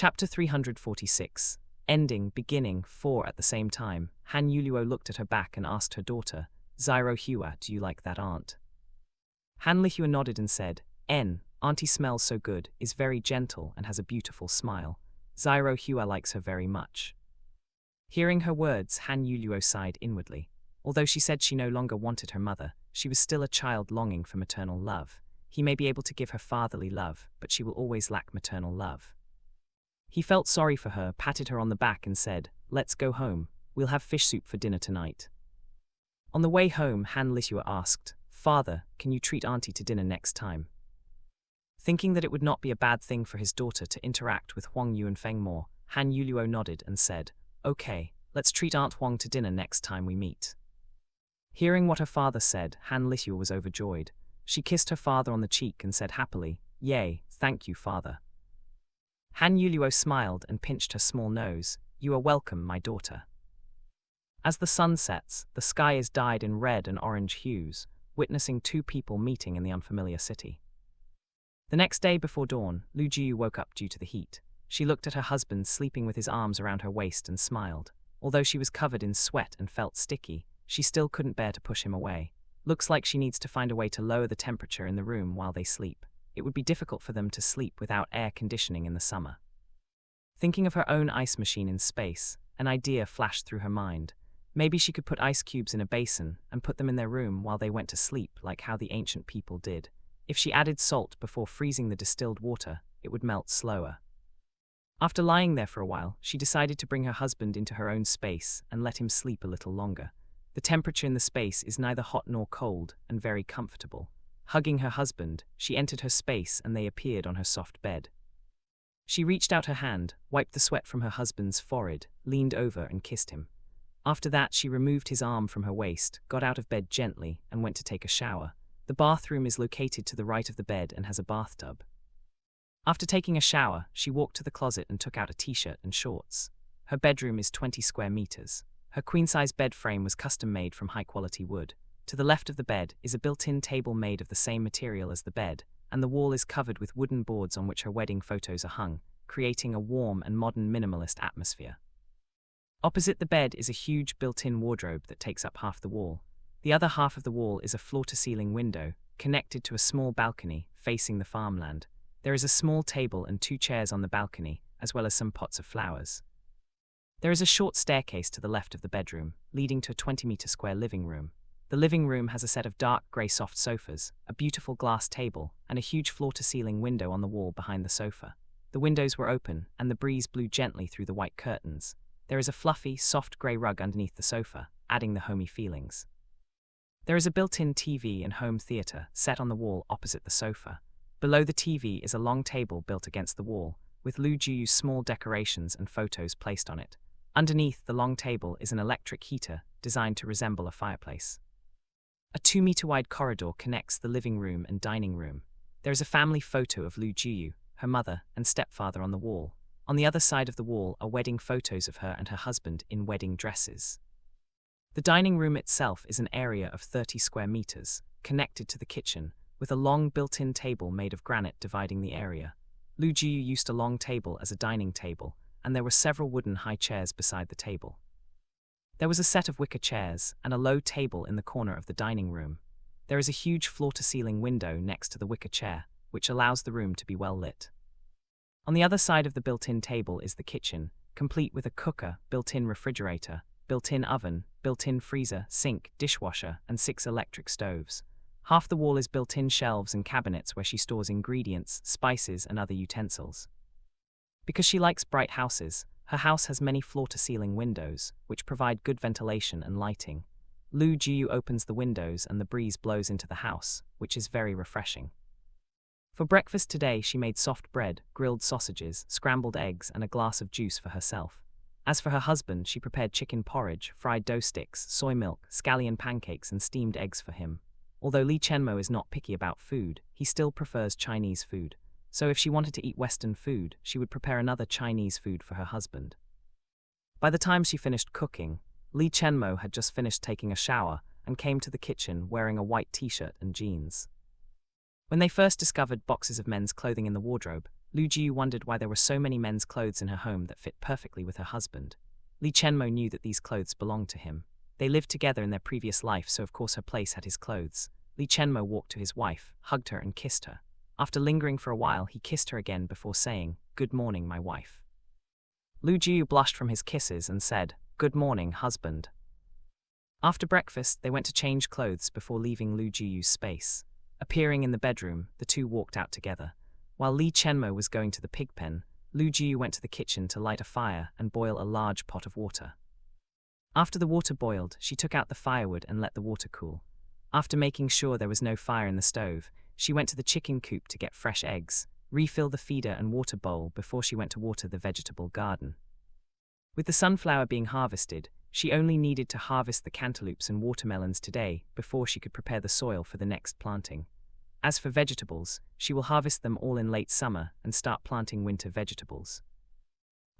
Chapter 346. Ending, beginning, 4 at the same time. Han Yuluo looked at her back and asked her daughter, Zyro Hua, do you like that aunt? Han Lihua nodded and said, Auntie smells so good, is very gentle and has a beautiful smile. Zyro Hua likes her very much. Hearing her words, Han Yuluo sighed inwardly. Although she said she no longer wanted her mother, she was still a child longing for maternal love. He may be able to give her fatherly love, but she will always lack maternal love. He felt sorry for her, patted her on the back and said, Let's go home. We'll have fish soup for dinner tonight. On the way home, Han Lihua asked, Father, can you treat Auntie to dinner next time? Thinking that it would not be a bad thing for his daughter to interact with Huang Yu and Feng Mo, Han Yuluo nodded and said, Okay, let's treat Aunt Huang to dinner next time we meet. Hearing what her father said, Han Lihua was overjoyed. She kissed her father on the cheek and said happily, Yay, thank you, father. Han Yuluo smiled and pinched her small nose. You are welcome, my daughter. As the sun sets, the sky is dyed in red and orange hues, witnessing two people meeting in the unfamiliar city. The next day before dawn, Lu Jiu woke up due to the heat. She looked at her husband sleeping with his arms around her waist and smiled. Although she was covered in sweat and felt sticky, she still couldn't bear to push him away. Looks like she needs to find a way to lower the temperature in the room while they sleep. It would be difficult for them to sleep without air conditioning in the summer. Thinking of her own ice machine in space, an idea flashed through her mind. Maybe she could put ice cubes in a basin and put them in their room while they went to sleep like how the ancient people did. If she added salt before freezing the distilled water, it would melt slower. After lying there for a while, she decided to bring her husband into her own space and let him sleep a little longer. The temperature in the space is neither hot nor cold and very comfortable. Hugging her husband, she entered her space and they appeared on her soft bed. She reached out her hand, wiped the sweat from her husband's forehead, leaned over and kissed him. After that, she removed his arm from her waist, got out of bed gently, and went to take a shower. The bathroom is located to the right of the bed and has a bathtub. After taking a shower, she walked to the closet and took out a t-shirt and shorts. Her bedroom is 20 square meters. Her queen-size bed frame was custom-made from high-quality wood. To the left of the bed is a built-in table made of the same material as the bed, and the wall is covered with wooden boards on which her wedding photos are hung, creating a warm and modern minimalist atmosphere. Opposite the bed is a huge built-in wardrobe that takes up half the wall. The other half of the wall is a floor-to-ceiling window, connected to a small balcony facing the farmland. There is a small table and 2 chairs on the balcony, as well as some pots of flowers. There is a short staircase to the left of the bedroom, leading to a 20-meter square living room. The living room has a set of dark grey soft sofas, a beautiful glass table, and a huge floor-to-ceiling window on the wall behind the sofa. The windows were open, and the breeze blew gently through the white curtains. There is a fluffy, soft grey rug underneath the sofa, adding the homey feelings. There is a built-in TV and home theater set on the wall opposite the sofa. Below the TV is a long table built against the wall, with Lu Jiu's small decorations and photos placed on it. Underneath the long table is an electric heater designed to resemble a fireplace. A 2-meter-wide corridor connects the living room and dining room. There is a family photo of Lu Jiu, her mother, and stepfather on the wall. On the other side of the wall are wedding photos of her and her husband in wedding dresses. The dining room itself is an area of 30 square meters, connected to the kitchen, with a long built-in table made of granite dividing the area. Lu Jiu used a long table as a dining table, and there were several wooden high chairs beside the table. There was a set of wicker chairs and a low table in the corner of the dining room. There is a huge floor-to-ceiling window next to the wicker chair, which allows the room to be well lit. On the other side of the built-in table is the kitchen, complete with a cooker, built-in refrigerator, built-in oven, built-in freezer, sink, dishwasher, and 6 electric stoves. Half the wall is built-in shelves and cabinets where she stores ingredients, spices, and other utensils. Because she likes bright houses, her house has many floor-to-ceiling windows, which provide good ventilation and lighting. Lu Jiu opens the windows and the breeze blows into the house, which is very refreshing. For breakfast today, she made soft bread, grilled sausages, scrambled eggs, and a glass of juice for herself. As for her husband, she prepared chicken porridge, fried dough sticks, soy milk, scallion pancakes, and steamed eggs for him. Although Li Chenmo is not picky about food, he still prefers Chinese food. So if she wanted to eat Western food, she would prepare another Chinese food for her husband. By the time she finished cooking, Li Chenmo had just finished taking a shower and came to the kitchen wearing a white t-shirt and jeans. When they first discovered boxes of men's clothing in the wardrobe, Lu Jiu wondered why there were so many men's clothes in her home that fit perfectly with her husband. Li Chenmo knew that these clothes belonged to him. They lived together in their previous life, so of course her place had his clothes. Li Chenmo walked to his wife, hugged her and kissed her. After lingering for a while, he kissed her again before saying, "Good morning, my wife." Lu Jiu blushed from his kisses and said, "Good morning, husband." After breakfast, they went to change clothes before leaving Lu Jiu's space. Appearing in the bedroom, the two walked out together. While Li Chenmo was going to the pig pen, Lu Jiu went to the kitchen to light a fire and boil a large pot of water. After the water boiled, she took out the firewood and let the water cool. After making sure there was no fire in the stove, she went to the chicken coop to get fresh eggs, refill the feeder and water bowl before she went to water the vegetable garden. With the sunflower being harvested, she only needed to harvest the cantaloupes and watermelons today before she could prepare the soil for the next planting. As for vegetables, she will harvest them all in late summer and start planting winter vegetables.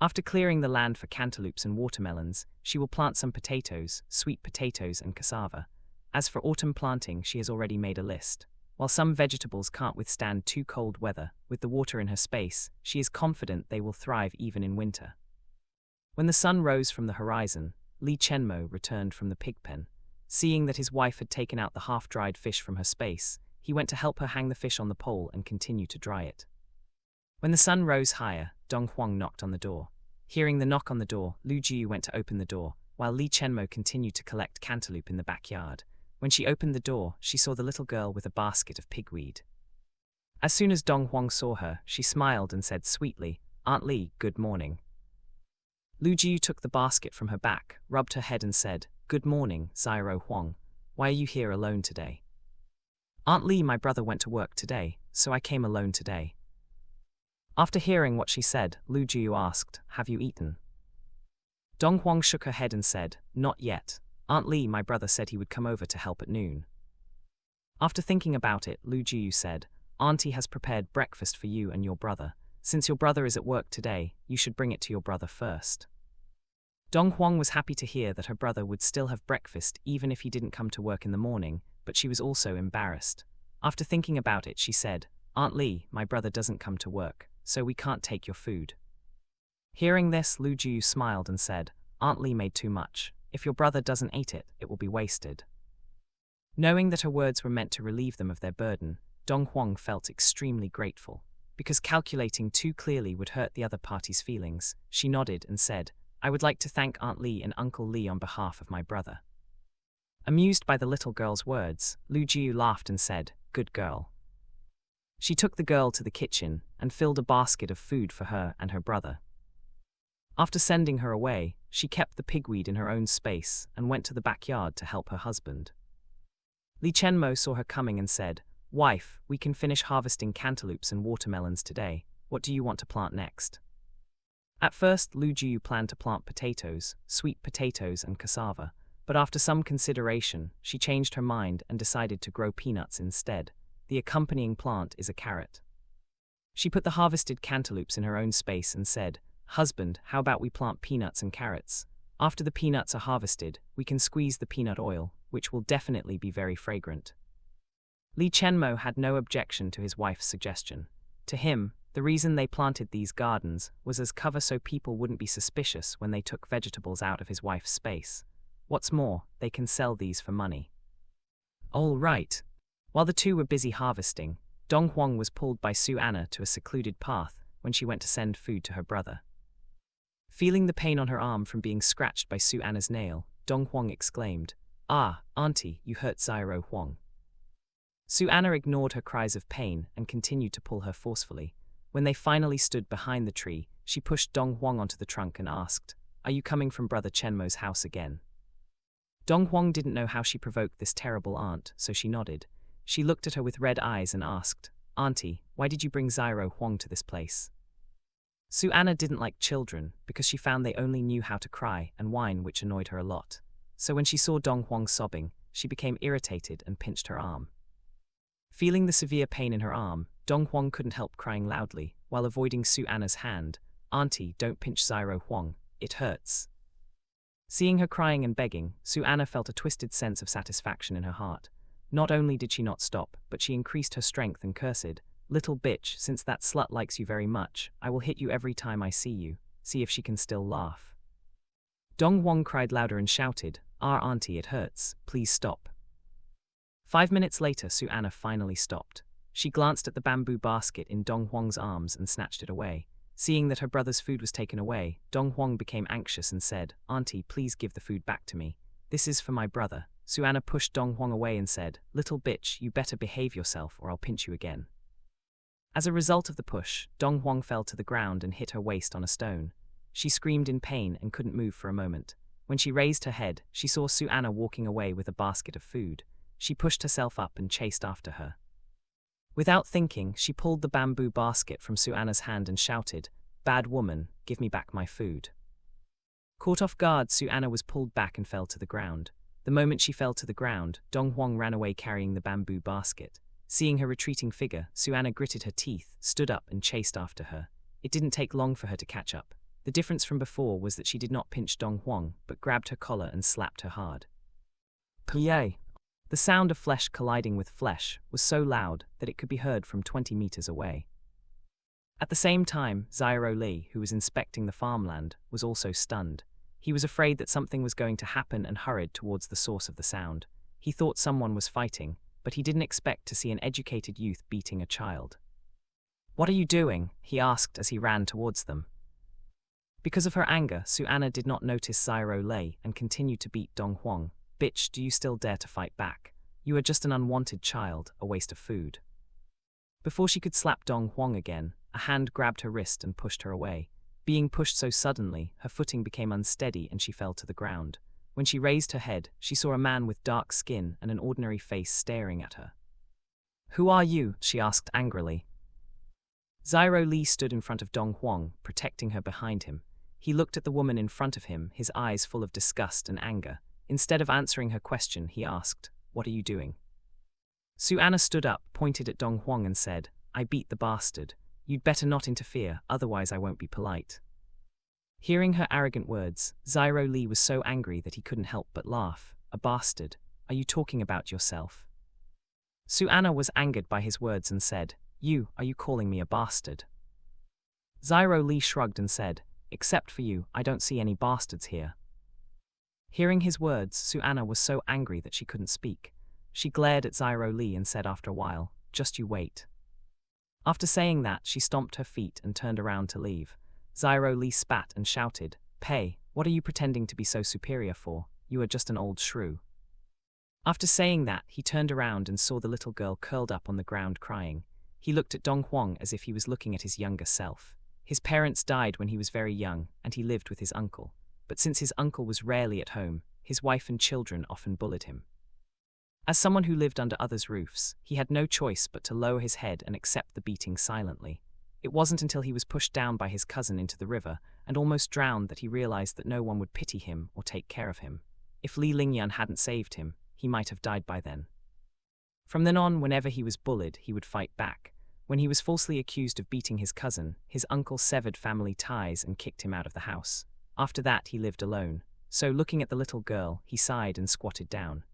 After clearing the land for cantaloupes and watermelons, she will plant some potatoes, sweet potatoes and cassava. As for autumn planting, she has already made a list. While some vegetables can't withstand too cold weather, with the water in her space, she is confident they will thrive even in winter. When the sun rose from the horizon, Li Chenmo returned from the pig pen. Seeing that his wife had taken out the half-dried fish from her space, he went to help her hang the fish on the pole and continue to dry it. When the sun rose higher, Dong Huang knocked on the door. Hearing the knock on the door, Lu Jiu went to open the door, while Li Chenmo continued to collect cantaloupe in the backyard. When she opened the door, she saw the little girl with a basket of pigweed. As soon as Dong Huang saw her, she smiled and said sweetly, "Aunt Li, good morning." Lu Jiu took the basket from her back, rubbed her head and said, "Good morning, Zyro Huang. Why are you here alone today?" "Aunt Li, my brother went to work today, so I came alone today." After hearing what she said, Lu Jiu asked, "Have you eaten?" Dong Huang shook her head and said, "Not yet. Aunt Li, my brother said he would come over to help at noon." After thinking about it, Lu Jiu said, "Auntie has prepared breakfast for you and your brother. Since your brother is at work today, you should bring it to your brother first." Dong Huang was happy to hear that her brother would still have breakfast even if he didn't come to work in the morning, but she was also embarrassed. After thinking about it, she said, "Aunt Li, my brother doesn't come to work, so we can't take your food." Hearing this, Lu Jiu smiled and said, "Aunt Li made too much. If your brother doesn't eat it, it will be wasted." Knowing that her words were meant to relieve them of their burden, Dong Huang felt extremely grateful. Because calculating too clearly would hurt the other party's feelings, she nodded and said, "I would like to thank Aunt Li and Uncle Li on behalf of my brother." Amused by the little girl's words, Lu Jiu laughed and said, "Good girl." She took the girl to the kitchen and filled a basket of food for her and her brother. After sending her away, she kept the pigweed in her own space and went to the backyard to help her husband. Li Chenmo saw her coming and said, "Wife, we can finish harvesting cantaloupes and watermelons today. What do you want to plant next?" At first, Lu Jiu planned to plant potatoes, sweet potatoes and cassava, but after some consideration, she changed her mind and decided to grow peanuts instead. The accompanying plant is a carrot. She put the harvested cantaloupes in her own space and said, "Husband, how about we plant peanuts and carrots? After the peanuts are harvested, we can squeeze the peanut oil, which will definitely be very fragrant." Li Chenmo had no objection to his wife's suggestion. To him, the reason they planted these gardens was as cover so people wouldn't be suspicious when they took vegetables out of his wife's space. What's more, they can sell these for money. All right. While the two were busy harvesting, Dong Huang was pulled by Su Anna to a secluded path when she went to send food to her brother. Feeling the pain on her arm from being scratched by Su Anna's nail, Dong Huang exclaimed, "Ah, Auntie, you hurt Zyro Huang." Su Anna ignored her cries of pain and continued to pull her forcefully. When they finally stood behind the tree, she pushed Dong Huang onto the trunk and asked, "Are you coming from Brother Chenmo's house again?" Dong Huang didn't know how she provoked this terrible aunt, so she nodded. She looked at her with red eyes and asked, "Auntie, why did you bring Zyro Huang to this place?" Su Anna didn't like children because she found they only knew how to cry and whine, which annoyed her a lot. So when she saw Dong Huang sobbing, she became irritated and pinched her arm. Feeling the severe pain in her arm, Dong Huang couldn't help crying loudly, while avoiding Su Anna's hand. "Auntie, don't pinch Zyro Huang, it hurts." Seeing her crying and begging, Su Anna felt a twisted sense of satisfaction in her heart. Not only did she not stop, but she increased her strength and cursed, Little bitch, since that slut likes you very much, I will hit you every time I see you. See if she can still laugh. Dong Huang cried louder and shouted, Auntie, it hurts. Please stop. 5 minutes later, Suanna finally stopped. She glanced at the bamboo basket in Dong Huang's arms and snatched it away. Seeing that her brother's food was taken away, Dong Huang became anxious and said, Auntie, please give the food back to me. This is for my brother. Suanna pushed Dong Huang away and said, Little bitch, you better behave yourself or I'll pinch you again. As a result of the push, Dong Huang fell to the ground and hit her waist on a stone. She screamed in pain and couldn't move for a moment. When she raised her head, she saw Suanna walking away with a basket of food. She pushed herself up and chased after her. Without thinking, she pulled the bamboo basket from Suanna's hand and shouted, Bad woman, give me back my food. Caught off guard, Suanna was pulled back and fell to the ground. The moment she fell to the ground, Dong Huang ran away carrying the bamboo basket. Seeing her retreating figure, Suanna gritted her teeth, stood up and chased after her. It didn't take long for her to catch up. The difference from before was that she did not pinch Dong Huang, but grabbed her collar and slapped her hard. Pye! The sound of flesh colliding with flesh was so loud that it could be heard from 20 meters away. At the same time, Zyro Li, who was inspecting the farmland, was also stunned. He was afraid that something was going to happen and hurried towards the source of the sound. He thought someone was fighting, but he didn't expect to see an educated youth beating a child. What are you doing? He asked as he ran towards them. Because of her anger, Suanna did not notice Zyro Li and continued to beat Dong Huang. Bitch, do you still dare to fight back? You are just an unwanted child, a waste of food. Before she could slap Dong Huang again, a hand grabbed her wrist and pushed her away. Being pushed so suddenly, her footing became unsteady and she fell to the ground. When she raised her head, she saw a man with dark skin and an ordinary face staring at her. Who are you? She asked angrily. Zyro Li stood in front of Dong Huang, protecting her behind him. He looked at the woman in front of him, his eyes full of disgust and anger. Instead of answering her question, he asked, What are you doing? Suanna stood up, pointed at Dong Huang and said, I beat the bastard. You'd better not interfere, otherwise I won't be polite. Hearing her arrogant words, Zyro Li was so angry that he couldn't help but laugh. A bastard? Are you talking about yourself? Suanna was angered by his words and said, Are you calling me a bastard? Zyro Li shrugged and said, Except for you, I don't see any bastards here. Hearing his words, Suanna was so angry that she couldn't speak. She glared at Zyro Li and said after a while, Just you wait. After saying that, she stomped her feet and turned around to leave. Zyro Li spat and shouted, Pei, what are you pretending to be so superior for? You are just an old shrew. After saying that, he turned around and saw the little girl curled up on the ground crying. He looked at Dong Huang as if he was looking at his younger self. His parents died when he was very young, and he lived with his uncle. But since his uncle was rarely at home, his wife and children often bullied him. As someone who lived under others' roofs, he had no choice but to lower his head and accept the beating silently. It wasn't until he was pushed down by his cousin into the river and almost drowned that he realized that no one would pity him or take care of him. If Li Lingyan hadn't saved him, he might have died by then. From then on, whenever he was bullied, he would fight back. When he was falsely accused of beating his cousin, his uncle severed family ties and kicked him out of the house. After that, he lived alone. So, looking at the little girl, he sighed and squatted down.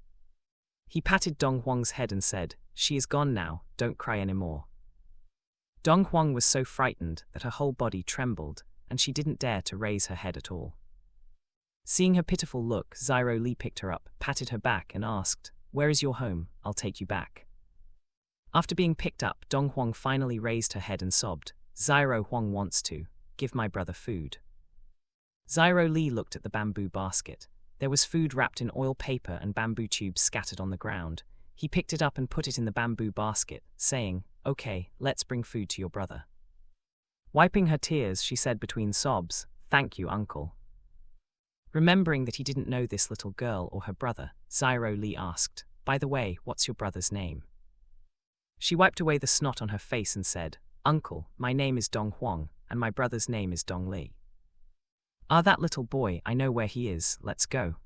He patted Dong Huang's head and said, She is gone now, don't cry anymore. Dong Huang was so frightened that her whole body trembled, and she didn't dare to raise her head at all. Seeing her pitiful look, Zyro Li picked her up, patted her back and asked, Where is your home? I'll take you back. After being picked up, Dong Huang finally raised her head and sobbed, Zyro Huang wants to give my brother food. Zyro Li looked at the bamboo basket. There was food wrapped in oil paper and bamboo tubes scattered on the ground. He picked it up and put it in the bamboo basket, saying, Okay, let's bring food to your brother. Wiping her tears, she said between sobs, Thank you, uncle. Remembering that he didn't know this little girl or her brother, Zyro Li asked, By the way, what's your brother's name? She wiped away the snot on her face and said, Uncle, my name is Dong Huang, and my brother's name is Dong Li. That little boy, I know where he is, let's go.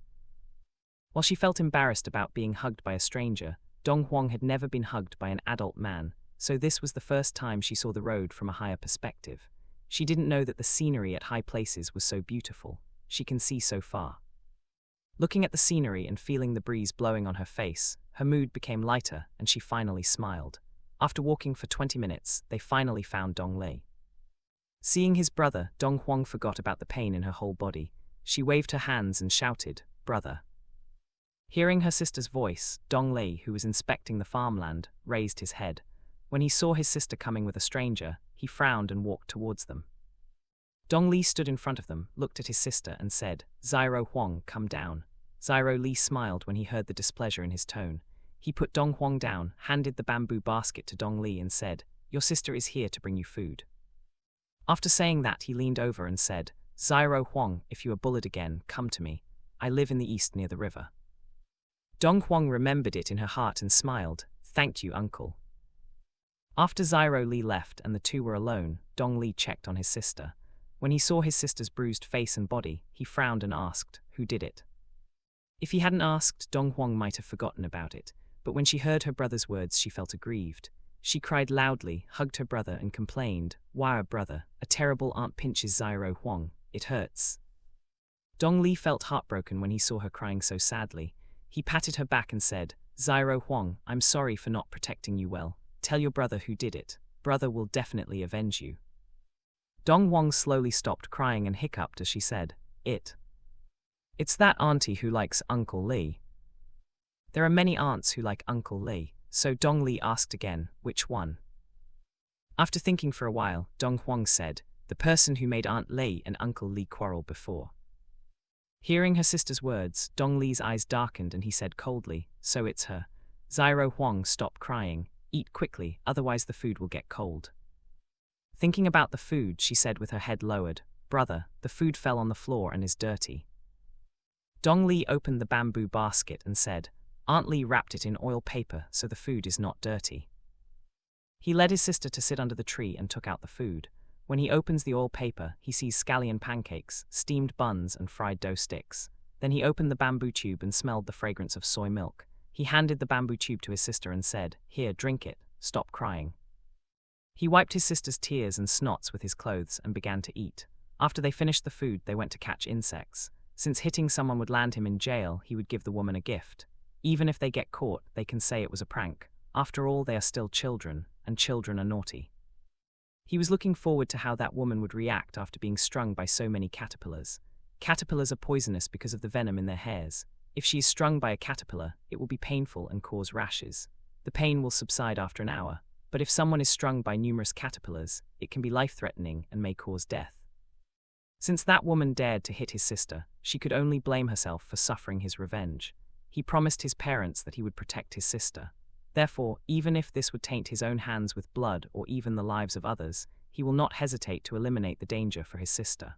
While she felt embarrassed about being hugged by a stranger, Dong Huang had never been hugged by an adult man, so this was the first time she saw the road from a higher perspective. She didn't know that the scenery at high places was so beautiful. She can see so far. Looking at the scenery and feeling the breeze blowing on her face, her mood became lighter and she finally smiled. After walking for 20 minutes, they finally found Dong Li. Seeing his brother, Dong Huang forgot about the pain in her whole body. She waved her hands and shouted, "Brother." Hearing her sister's voice, Dong Li, who was inspecting the farmland, raised his head. When he saw his sister coming with a stranger, he frowned and walked towards them. Dong Li stood in front of them, looked at his sister and said, "Ziro Huang, come down." Ziro Li smiled when he heard the displeasure in his tone. He put Dong Huang down, handed the bamboo basket to Dong Li and said, "Your sister is here to bring you food." After saying that, he leaned over and said, "Ziro Huang, if you are bullied again, come to me. I live in the east near the river." Dong Huang remembered it in her heart and smiled, "Thank you, uncle." After Ziro Li left and the two were alone, Dong Li checked on his sister. When he saw his sister's bruised face and body, he frowned and asked, "Who did it?" If he hadn't asked, Dong Huang might have forgotten about it, but when she heard her brother's words, she felt aggrieved. She cried loudly, hugged her brother and complained, "Why, brother, a terrible aunt pinches Ziro Huang. It hurts." Dong Li felt heartbroken when he saw her crying so sadly. He patted her back and said, "Ziro Huang, I'm sorry for not protecting you well. Tell your brother who did it. Brother will definitely avenge you." Dong Huang slowly stopped crying and hiccuped as she said, It's that auntie who likes Uncle Li." There are many aunts who like Uncle Li, so Dong Li asked again, "Which one?" After thinking for a while, Dong Huang said, "The person who made Aunt Li and Uncle Li quarrel before." Hearing her sister's words, Dong Li's eyes darkened and he said coldly, "So it's her." Ziro Huang, stop crying. Eat quickly, otherwise the food will get cold. Thinking about the food, she said with her head lowered, "Brother, the food fell on the floor and is dirty." Dong Li opened the bamboo basket and said, "Aunt Li wrapped it in oil paper so the food is not dirty." He led his sister to sit under the tree and took out the food. When he opens the oil paper, he sees scallion pancakes, steamed buns and fried dough sticks. Then he opened the bamboo tube and smelled the fragrance of soy milk. He handed the bamboo tube to his sister and said, "Here, drink it. Stop crying." He wiped his sister's tears and snots with his clothes and began to eat. After they finished the food, they went to catch insects. Since hitting someone would land him in jail, he would give the woman a gift. Even if they get caught, they can say it was a prank. After all, they are still children, and children are naughty. He was looking forward to how that woman would react after being strung by so many caterpillars. Caterpillars are poisonous because of the venom in their hairs. If she is strung by a caterpillar, it will be painful and cause rashes. The pain will subside after an hour, but if someone is strung by numerous caterpillars, it can be life-threatening and may cause death. Since that woman dared to hit his sister, she could only blame herself for suffering his revenge. He promised his parents that he would protect his sister. Therefore, even if this would taint his own hands with blood or even the lives of others, he will not hesitate to eliminate the danger for his sister.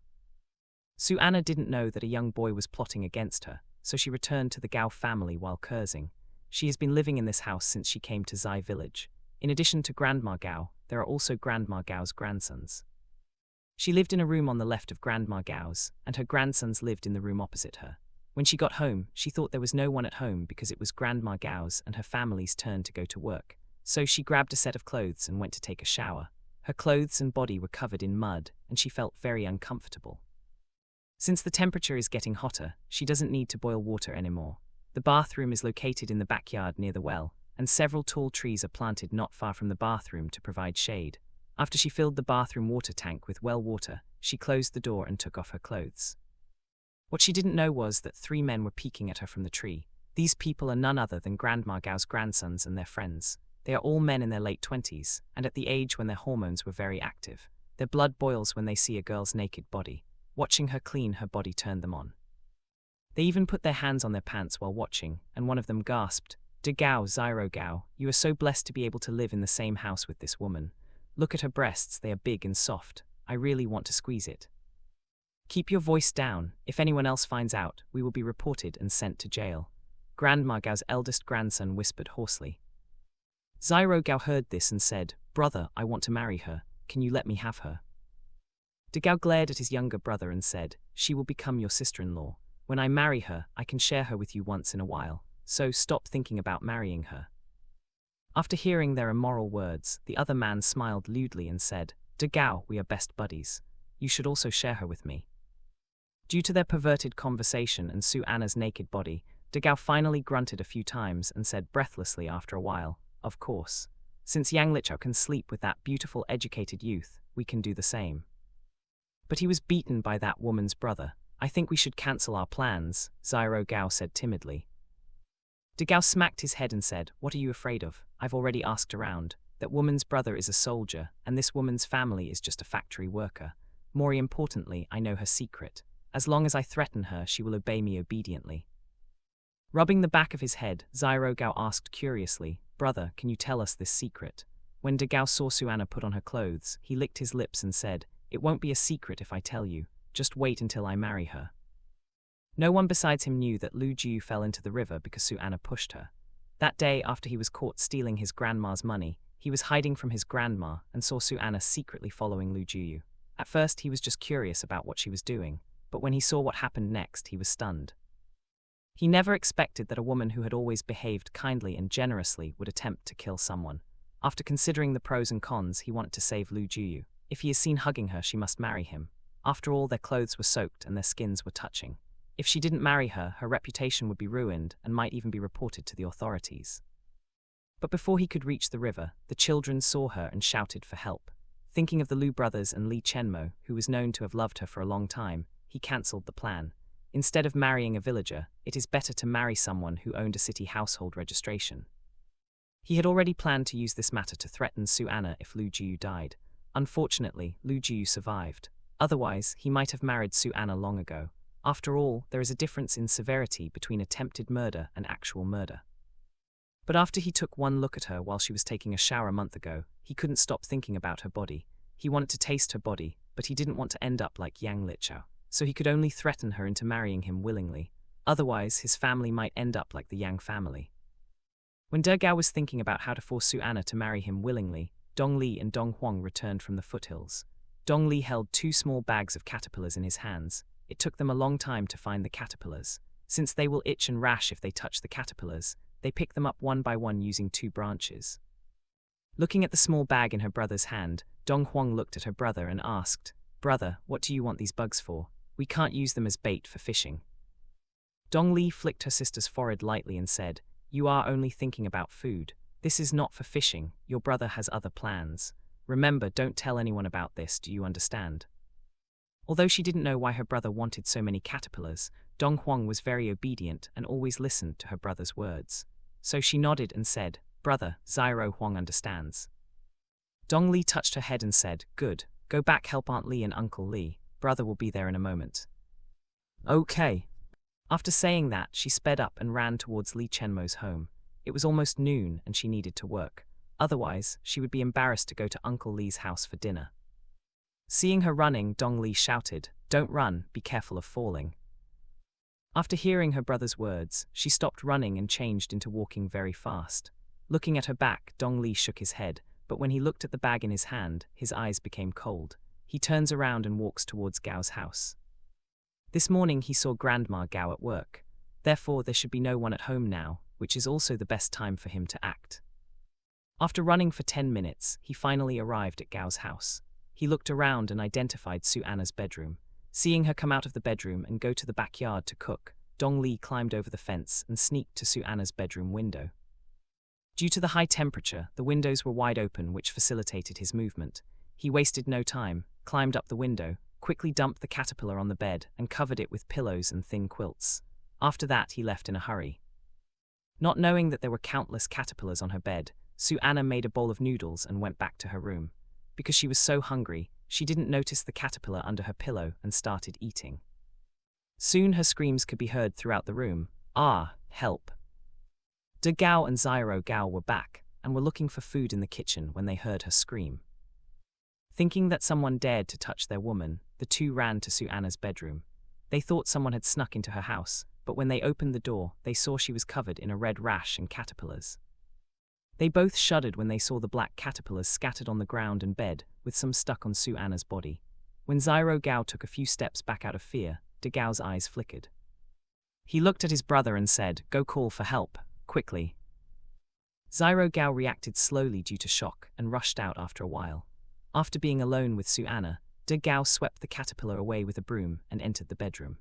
Su Anna didn't know that a young boy was plotting against her, so she returned to the Gao family while cursing. She has been living in this house since she came to Zai village. In addition to Grandma Gao, there are also Grandma Gao's grandsons. She lived in a room on the left of Grandma Gao's, and her grandsons lived in the room opposite her. When she got home, she thought there was no one at home because it was Grandma Gao's and her family's turn to go to work. So she grabbed a set of clothes and went to take a shower. Her clothes and body were covered in mud, and she felt very uncomfortable. Since the temperature is getting hotter, she doesn't need to boil water anymore. The bathroom is located in the backyard near the well, and several tall trees are planted not far from the bathroom to provide shade. After she filled the bathroom water tank with well water, she closed the door and took off her clothes. What she didn't know was that 3 men were peeking at her from the tree. These people are none other than Grandma Gao's grandsons and their friends. They are all men in their late 20s, and at the age when their hormones were very active. Their blood boils when they see a girl's naked body. Watching her clean her body turned them on. They even put their hands on their pants while watching, and one of them gasped, "De Gao, Ziro Gao, you are so blessed to be able to live in the same house with this woman. Look at her breasts, they are big and soft. I really want to squeeze it." "Keep your voice down. If anyone else finds out, we will be reported and sent to jail," Grandma Gao's eldest grandson whispered hoarsely. Ziro Gao heard this and said, "Brother, I want to marry her. Can you let me have her?" De Gao glared at his younger brother and said, "She will become your sister-in-law. When I marry her, I can share her with you once in a while, so stop thinking about marrying her." After hearing their immoral words, the other man smiled lewdly and said, "De Gao, we are best buddies. You should also share her with me." Due to their perverted conversation and Su Anna's naked body, De Gao finally grunted a few times and said breathlessly after a while, "Of course." Since Yang Lichao can sleep with that beautiful educated youth, we can do the same. But he was beaten by that woman's brother. I think we should cancel our plans, Zyro Gao said timidly. De Gao smacked his head and said, what are you afraid of? I've already asked around. That woman's brother is a soldier, and this woman's family is just a factory worker. More importantly, I know her secret. As long as I threaten her, she will obey me obediently. Rubbing the back of his head, Zyro Gao asked curiously, brother, can you tell us this secret? When De Gao saw Suanna put on her clothes, he licked his lips and said, it won't be a secret if I tell you. Just wait until I marry her. No one besides him knew that Lu Jiu fell into the river because Suanna pushed her. That day, after he was caught stealing his grandma's money, he was hiding from his grandma and saw Suanna secretly following Lu Jiu. At first, he was just curious about what she was doing, but when he saw what happened next, he was stunned. He never expected that a woman who had always behaved kindly and generously would attempt to kill someone. After considering the pros and cons, he wanted to save Lu Jiu. If he is seen hugging her, she must marry him. After all, their clothes were soaked and their skins were touching. If she didn't marry her, her reputation would be ruined and might even be reported to the authorities. But before he could reach the river, the children saw her and shouted for help. Thinking of the Lu brothers and Li Chenmo, who was known to have loved her for a long time, he cancelled the plan. Instead of marrying a villager, it is better to marry someone who owned a city household registration. He had already planned to use this matter to threaten Suanna if Lu Jiu died. Unfortunately, Lu Jiu survived. Otherwise, he might have married Suanna long ago. After all, there is a difference in severity between attempted murder and actual murder. But after he took one look at her while she was taking a shower a month ago, he couldn't stop thinking about her body. He wanted to taste her body, but he didn't want to end up like Yang Lichao, so he could only threaten her into marrying him willingly. Otherwise, his family might end up like the Yang family. When De Gao was thinking about how to force Suanna to marry him willingly, Dong Li and Dong Huang returned from the foothills. Dong Li held 2 small bags of caterpillars in his hands. It took them a long time to find the caterpillars. Since they will itch and rash if they touch the caterpillars, they picked them up one by one using 2 branches. Looking at the small bag in her brother's hand, Dong Huang looked at her brother and asked, brother, what do you want these bugs for? We can't use them as bait for fishing. Dong Li flicked her sister's forehead lightly and said, you are only thinking about food. This is not for fishing. Your brother has other plans. Remember, don't tell anyone about this, do you understand? Although she didn't know why her brother wanted so many caterpillars, Dong Huang was very obedient and always listened to her brother's words. So she nodded and said, brother, Zyro Huang understands. Dong Li touched her head and said, good, go back help Aunt Li and Uncle Li. Brother will be there in a moment. Okay. After saying that, she sped up and ran towards Li Chenmo's home. It was almost noon and she needed to work. Otherwise, she would be embarrassed to go to Uncle Li's house for dinner. Seeing her running, Dong Li shouted, don't run, be careful of falling. After hearing her brother's words, she stopped running and changed into walking very fast. Looking at her back, Dong Li shook his head, but when he looked at the bag in his hand, his eyes became cold. He turns around and walks towards Gao's house. This morning he saw Grandma Gao at work. Therefore, there should be no one at home now, which is also the best time for him to act. After running for 10 minutes, he finally arrived at Gao's house. He looked around and identified Suanna's bedroom. Seeing her come out of the bedroom and go to the backyard to cook, Dong Li climbed over the fence and sneaked to Suanna's bedroom window. Due to the high temperature, the windows were wide open, which facilitated his movement. He wasted no time, climbed up the window, quickly dumped the caterpillar on the bed and covered it with pillows and thin quilts. After that, he left in a hurry. Not knowing that there were countless caterpillars on her bed, Suanna made a bowl of noodles and went back to her room. Because she was so hungry, she didn't notice the caterpillar under her pillow and started eating. Soon her screams could be heard throughout the room. Ah, help! De Gao and Zyro Gao were back and were looking for food in the kitchen when they heard her scream. Thinking that someone dared to touch their woman, the two ran to Suanna's bedroom. They thought someone had snuck into her house, but when they opened the door, they saw she was covered in a red rash and caterpillars. They both shuddered when they saw the black caterpillars scattered on the ground and bed, with some stuck on Suanna's body. When Zyro Gao took a few steps back out of fear, De Gao's eyes flickered. He looked at his brother and said, "Go call for help, quickly." Zyro Gao reacted slowly due to shock and rushed out after a while. After being alone with Suanna, De Gao swept the caterpillar away with a broom and entered the bedroom.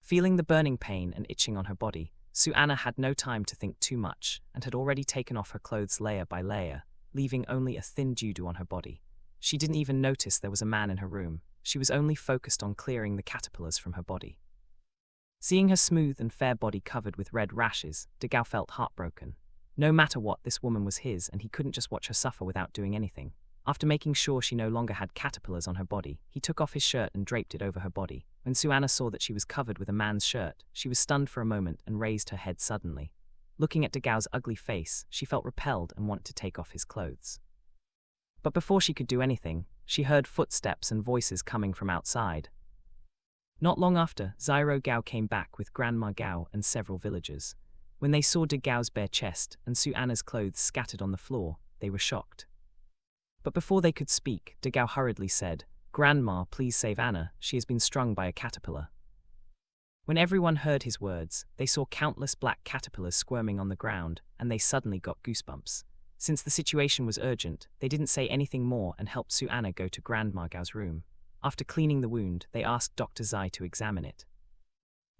Feeling the burning pain and itching on her body, Suanna had no time to think too much and had already taken off her clothes layer by layer. leaving only a thin doo-doo on her body. She didn't even notice there was a man in her room. She was only focused on clearing the caterpillars from her body. Seeing her smooth and fair body covered with red rashes, Degao felt heartbroken. No matter what, this woman was his, and he couldn't just watch her suffer without doing anything. After making sure she no longer had caterpillars on her body, he took off his shirt and draped it over her body. When Suanna saw that she was covered with a man's shirt, she was stunned for a moment and raised her head suddenly. Looking at Degao's ugly face, she felt repelled and wanted to take off his clothes. But before she could do anything, she heard footsteps and voices coming from outside. Not long after, Zyro Gao came back with Grandma Gao and several villagers. When they saw Degao's bare chest and Suanna's clothes scattered on the floor, they were shocked. But before they could speak, Degao hurriedly said, "Grandma, please save Anna, she has been strung by a caterpillar." When everyone heard his words, they saw countless black caterpillars squirming on the ground, and they suddenly got goosebumps. Since the situation was urgent, they didn't say anything more and helped Suanna go to Grandma Gao's room. After cleaning the wound, they asked Dr. Zai to examine it.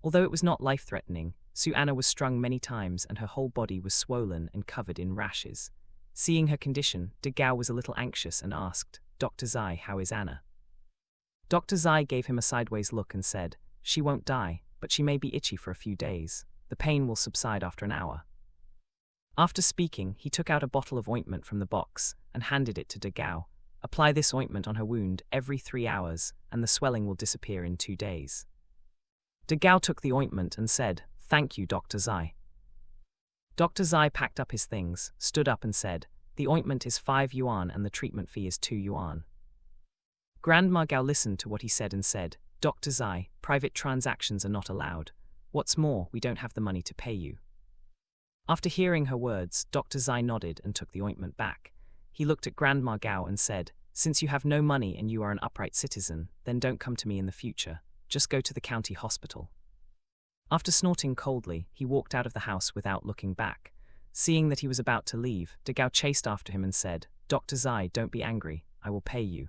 Although it was not life-threatening, Suanna was strung many times and her whole body was swollen and covered in rashes. Seeing her condition, Degao was a little anxious and asked, "Dr. Zai, how is Anna?" Dr. Zai gave him a sideways look and said, "She won't die, but she may be itchy for a few days. The pain will subside after an hour." After speaking, he took out a bottle of ointment from the box and handed it to Degao. "Apply this ointment on her wound every 3 hours, and the swelling will disappear in 2 days." Degao took the ointment and said, "Thank you, Dr. Zai." Dr. Zai packed up his things, stood up and said, "The ointment is 5 yuan and the treatment fee is 2 yuan. Grandma Gao listened to what he said and said, "Dr. Zai, private transactions are not allowed. What's more, we don't have the money to pay you." After hearing her words, Dr. Zai nodded and took the ointment back. He looked at Grandma Gao and said, "Since you have no money and you are an upright citizen, then don't come to me in the future. Just go to the county hospital." After snorting coldly, he walked out of the house without looking back. Seeing that he was about to leave, Degao chased after him and said, "Dr. Zai, don't be angry, I will pay you."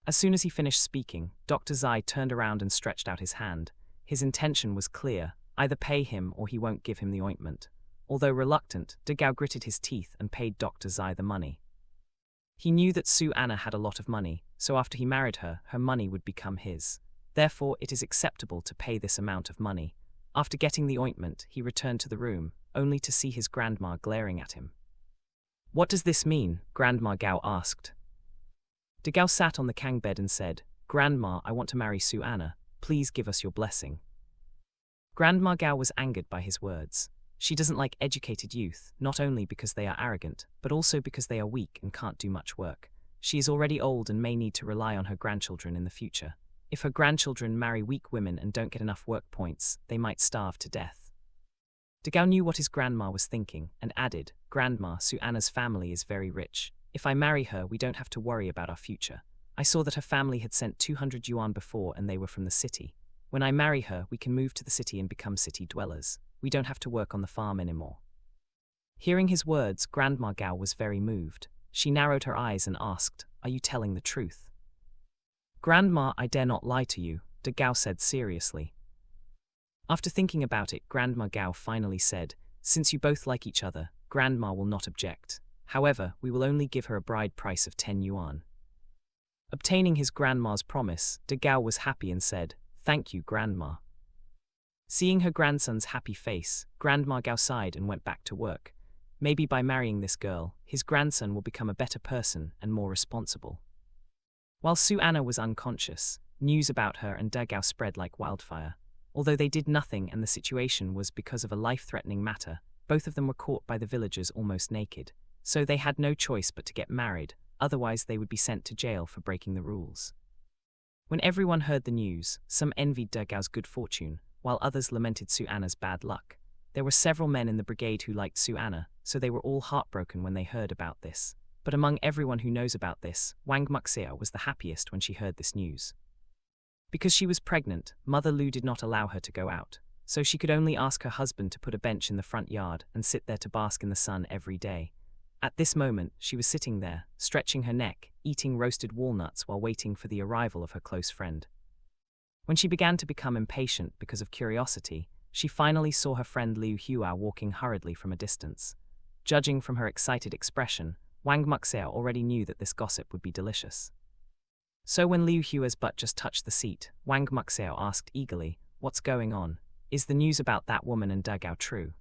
As soon as he finished speaking, Dr. Zai turned around and stretched out his hand. His intention was clear, either pay him or he won't give him the ointment. Although reluctant, Degao gritted his teeth and paid Dr. Zai the money. He knew that Suanna had a lot of money, so after he married her, her money would become his. Therefore, it is acceptable to pay this amount of money. After getting the ointment, he returned to the room, only to see his grandma glaring at him. "What does this mean?" Grandma Gao asked. Degao sat on the kang bed and said, "Grandma, I want to marry Suanna. Please give us your blessing." Grandma Gao was angered by his words. She doesn't like educated youth, not only because they are arrogant, but also because they are weak and can't do much work. She is already old and may need to rely on her grandchildren in the future. If her grandchildren marry weak women and don't get enough work points, they might starve to death. Degao knew what his grandma was thinking, and added, "Grandma, Suanna's family is very rich. If I marry her, we don't have to worry about our future. I saw that her family had sent 200 yuan before and they were from the city. When I marry her, we can move to the city and become city dwellers. We don't have to work on the farm anymore." Hearing his words, Grandma Gao was very moved. She narrowed her eyes and asked, "Are you telling the truth?" "Grandma, I dare not lie to you," Degao said seriously. After thinking about it, Grandma Gao finally said, "Since you both like each other, Grandma will not object. However, we will only give her a bride price of 10 yuan. Obtaining his grandma's promise, Degao was happy and said, "Thank you, Grandma." Seeing her grandson's happy face, Grandma Gao sighed and went back to work. Maybe by marrying this girl, his grandson will become a better person and more responsible. While Suanna was unconscious, news about her and Degao spread like wildfire. Although they did nothing and the situation was because of a life-threatening matter, both of them were caught by the villagers almost naked. So they had no choice but to get married, otherwise they would be sent to jail for breaking the rules. When everyone heard the news, some envied Degao's good fortune, while others lamented Suanna's bad luck. There were several men in the brigade who liked Suanna, so they were all heartbroken when they heard about this. But among everyone who knows about this, Wang Muxia was the happiest when she heard this news. Because she was pregnant, Mother Lu did not allow her to go out, so she could only ask her husband to put a bench in the front yard and sit there to bask in the sun every day. At this moment, she was sitting there, stretching her neck, eating roasted walnuts while waiting for the arrival of her close friend. When she began to become impatient because of curiosity, she finally saw her friend Liu Hua walking hurriedly from a distance. Judging from her excited expression, Wang Muxiao already knew that this gossip would be delicious. So when Liu Hua's butt just touched the seat, Wang Muxiao asked eagerly, "What's going on? Is the news about that woman and Dagao true?"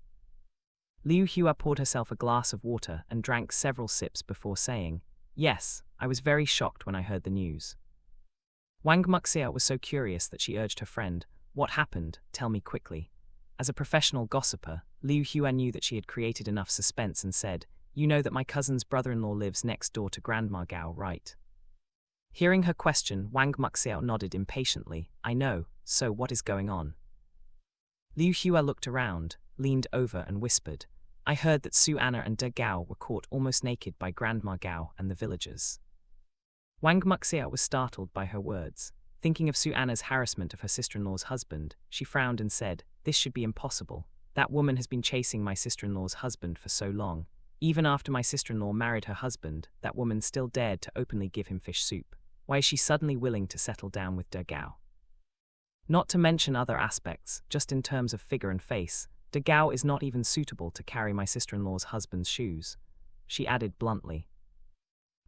Liu Hua poured herself a glass of water and drank several sips before saying, "Yes, I was very shocked when I heard the news." Wang Muxiao was so curious that she urged her friend, "What happened? Tell me quickly." As a professional gossiper, Liu Hua knew that she had created enough suspense and said, "You know that my cousin's brother-in-law lives next door to Grandma Gao, right?" Hearing her question, Wang Muxiao nodded impatiently. "I know, so what is going on?" Liu Hua looked around, leaned over and whispered, "I heard that Su Anna and De Gao were caught almost naked by Grandma Gao and the villagers." Wang Muxiao was startled by her words. Thinking of Su Anna's harassment of her sister-in-law's husband, she frowned and said, "This should be impossible. That woman has been chasing my sister-in-law's husband for so long. Even after my sister-in-law married her husband, that woman still dared to openly give him fish soup. Why is she suddenly willing to settle down with De Gao? Not to mention other aspects, just in terms of figure and face, De Gao is not even suitable to carry my sister-in-law's husband's shoes," she added bluntly.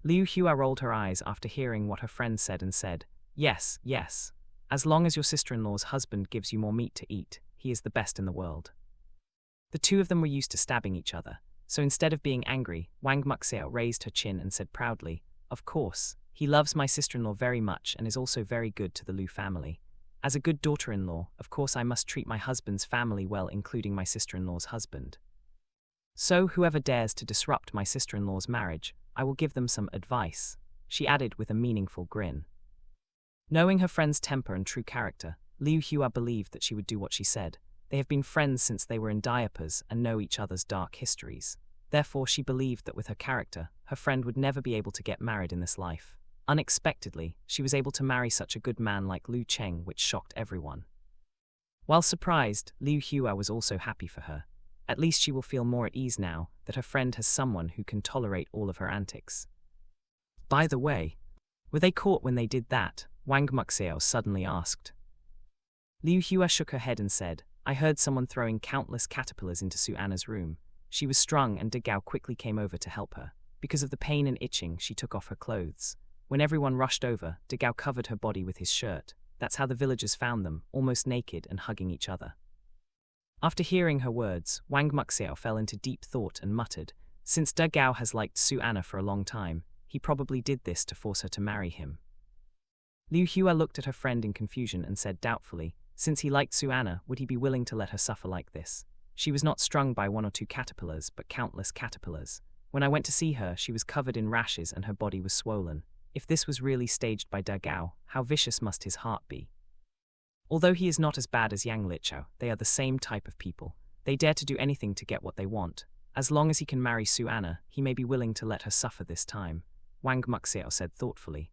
Liu Hua rolled her eyes after hearing what her friend said and said, "Yes, yes. As long as your sister-in-law's husband gives you more meat to eat, he is the best in the world." The two of them were used to stabbing each other, so instead of being angry, Wang Muxiao raised her chin and said proudly, "Of course, he loves my sister-in-law very much and is also very good to the Liu family. As a good daughter-in-law, of course I must treat my husband's family well, including my sister-in-law's husband. So whoever dares to disrupt my sister-in-law's marriage, I will give them some advice," she added with a meaningful grin. Knowing her friend's temper and true character, Liu Hua believed that she would do what she said. They have been friends since they were in diapers and know each other's dark histories. Therefore, she believed that with her character, her friend would never be able to get married in this life. Unexpectedly, she was able to marry such a good man like Lu Cheng, which shocked everyone. While surprised, Liu Hua was also happy for her. At least she will feel more at ease now that her friend has someone who can tolerate all of her antics. By the way, were they caught when they did that? Wang Muxiao suddenly asked. Liu Hua shook her head and said, "I heard someone throwing countless caterpillars into Su Anna's room. She was strung and De Gao quickly came over to help her. Because of the pain and itching, she took off her clothes. When everyone rushed over, De Gao covered her body with his shirt. That's how the villagers found them, almost naked and hugging each other." After hearing her words, Wang Muxiao fell into deep thought and muttered, "Since De Gao has liked Su Anna for a long time, he probably did this to force her to marry him." Liu Hua looked at her friend in confusion and said doubtfully, "Since he liked Su Anna, would he be willing to let her suffer like this? She was not strung by 1 or 2 caterpillars, but countless caterpillars. When I went to see her, she was covered in rashes and her body was swollen. If this was really staged by De Gao, how vicious must his heart be?" Although he is not as bad as Yang Lichao, they are the same type of people. They dare to do anything to get what they want. As long as he can marry Su Anna, he may be willing to let her suffer this time, Wang Muxiao said thoughtfully.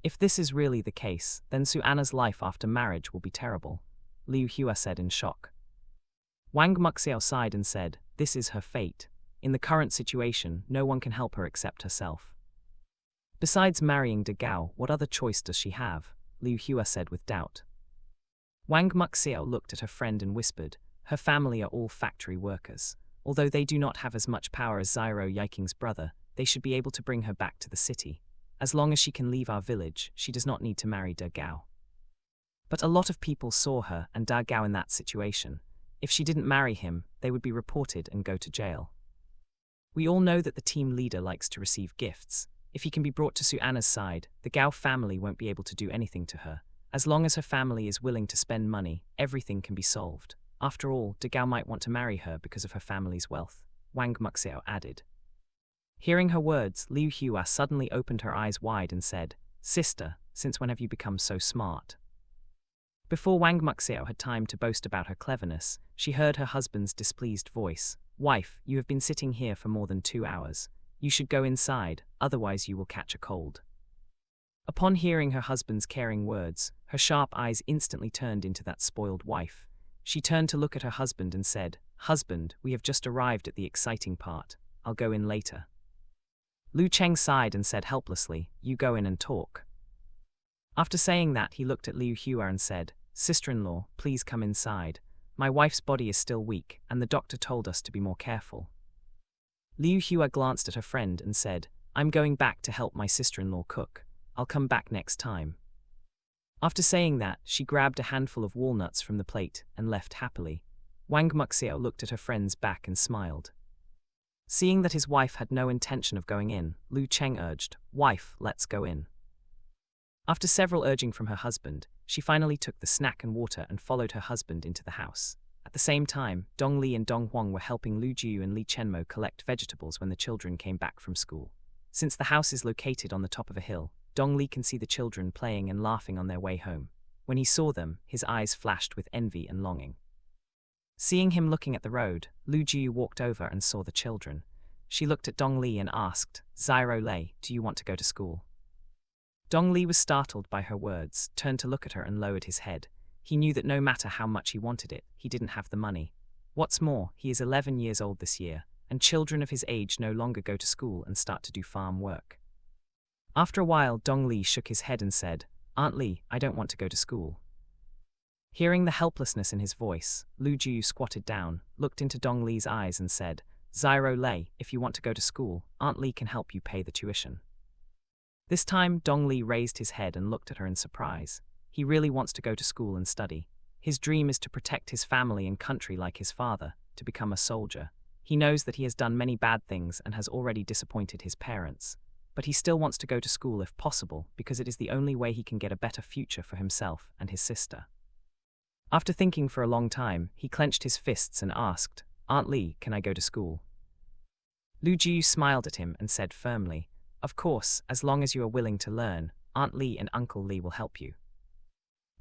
If this is really the case, then Su Anna's life after marriage will be terrible, Liu Hua said in shock. Wang Muxiao sighed and said, "This is her fate. In the current situation, no one can help her except herself." "Besides marrying De Gao, what other choice does she have?" Liu Hua said with doubt. Wang Muxiao looked at her friend and whispered, "Her family are all factory workers. Although they do not have as much power as Zyro Yiking's brother, they should be able to bring her back to the city. As long as she can leave our village, she does not need to marry De Gao." But a lot of people saw her and De Gao in that situation. If she didn't marry him, they would be reported and go to jail. We all know that the team leader likes to receive gifts. If he can be brought to Su Anna's side, the Gao family won't be able to do anything to her. As long as her family is willing to spend money, everything can be solved. After all, De Gao might want to marry her because of her family's wealth, Wang Muxiao added. Hearing her words, Liu Hua suddenly opened her eyes wide and said, "Sister, since when have you become so smart?" Before Wang Muxiao had time to boast about her cleverness, she heard her husband's displeased voice. "Wife, you have been sitting here for more than 2 hours. You should go inside, otherwise you will catch a cold." Upon hearing her husband's caring words, her sharp eyes instantly turned into that spoiled wife. She turned to look at her husband and said, "Husband, we have just arrived at the exciting part. I'll go in later." Lu Cheng sighed and said helplessly, "You go in and talk." After saying that, he looked at Liu Hua and said, "Sister-in-law, please come inside. My wife's body is still weak, and the doctor told us to be more careful." Liu Hua glanced at her friend and said, I'm going back to help my sister-in-law cook. I'll come back next time. After saying that, she grabbed a handful of walnuts from the plate and left happily. Wang Muxiao looked at her friend's back and smiled. Seeing that his wife had no intention of going in, Lu Cheng urged, Wife, let's go in. After several urging from her husband, she finally took the snack and water and followed her husband into the house. At the same time, Dong Li and Dong Huang were helping Lu Jiu and Li Chenmo collect vegetables when the children came back from school. Since the house is located on the top of a hill, Dong Li can see the children playing and laughing on their way home. When he saw them, his eyes flashed with envy and longing. Seeing him looking at the road, Lu Jiu walked over and saw the children. She looked at Dong Li and asked, Zyro Lei, do you want to go to school? Dong Li was startled by her words, turned to look at her and lowered his head. He knew that no matter how much he wanted it, he didn't have the money. What's more, he is 11 years old this year, and children of his age no longer go to school and start to do farm work. After a while, Dong Li shook his head and said, Aunt Li, I don't want to go to school. Hearing the helplessness in his voice, Lu Jiu squatted down, looked into Dong Li's eyes and said, Zyro Lei, if you want to go to school, Aunt Li can help you pay the tuition. This time, Dong Li raised his head and looked at her in surprise. He really wants to go to school and study. His dream is to protect his family and country like his father, to become a soldier. He knows that he has done many bad things and has already disappointed his parents. But he still wants to go to school if possible because it is the only way he can get a better future for himself and his sister. After thinking for a long time, he clenched his fists and asked, Aunt Li, can I go to school? Lu Jiu smiled at him and said firmly, Of course, as long as you are willing to learn, Aunt Li and Uncle Li will help you.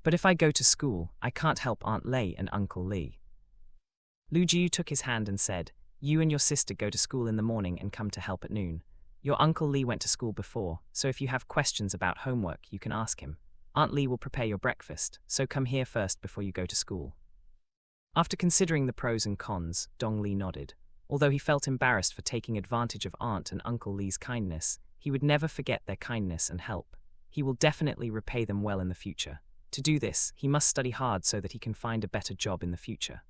But if I go to school, I can't help Aunt Lei and Uncle Li. Lu Jiu took his hand and said, You and your sister go to school in the morning and come to help at noon. Your Uncle Li went to school before, so if you have questions about homework, you can ask him. Aunt Li will prepare your breakfast, so come here first before you go to school. After considering the pros and cons, Dong Li nodded. Although he felt embarrassed for taking advantage of Aunt and Uncle Li's kindness, he would never forget their kindness and help. He will definitely repay them well in the future. To do this, he must study hard so that he can find a better job in the future.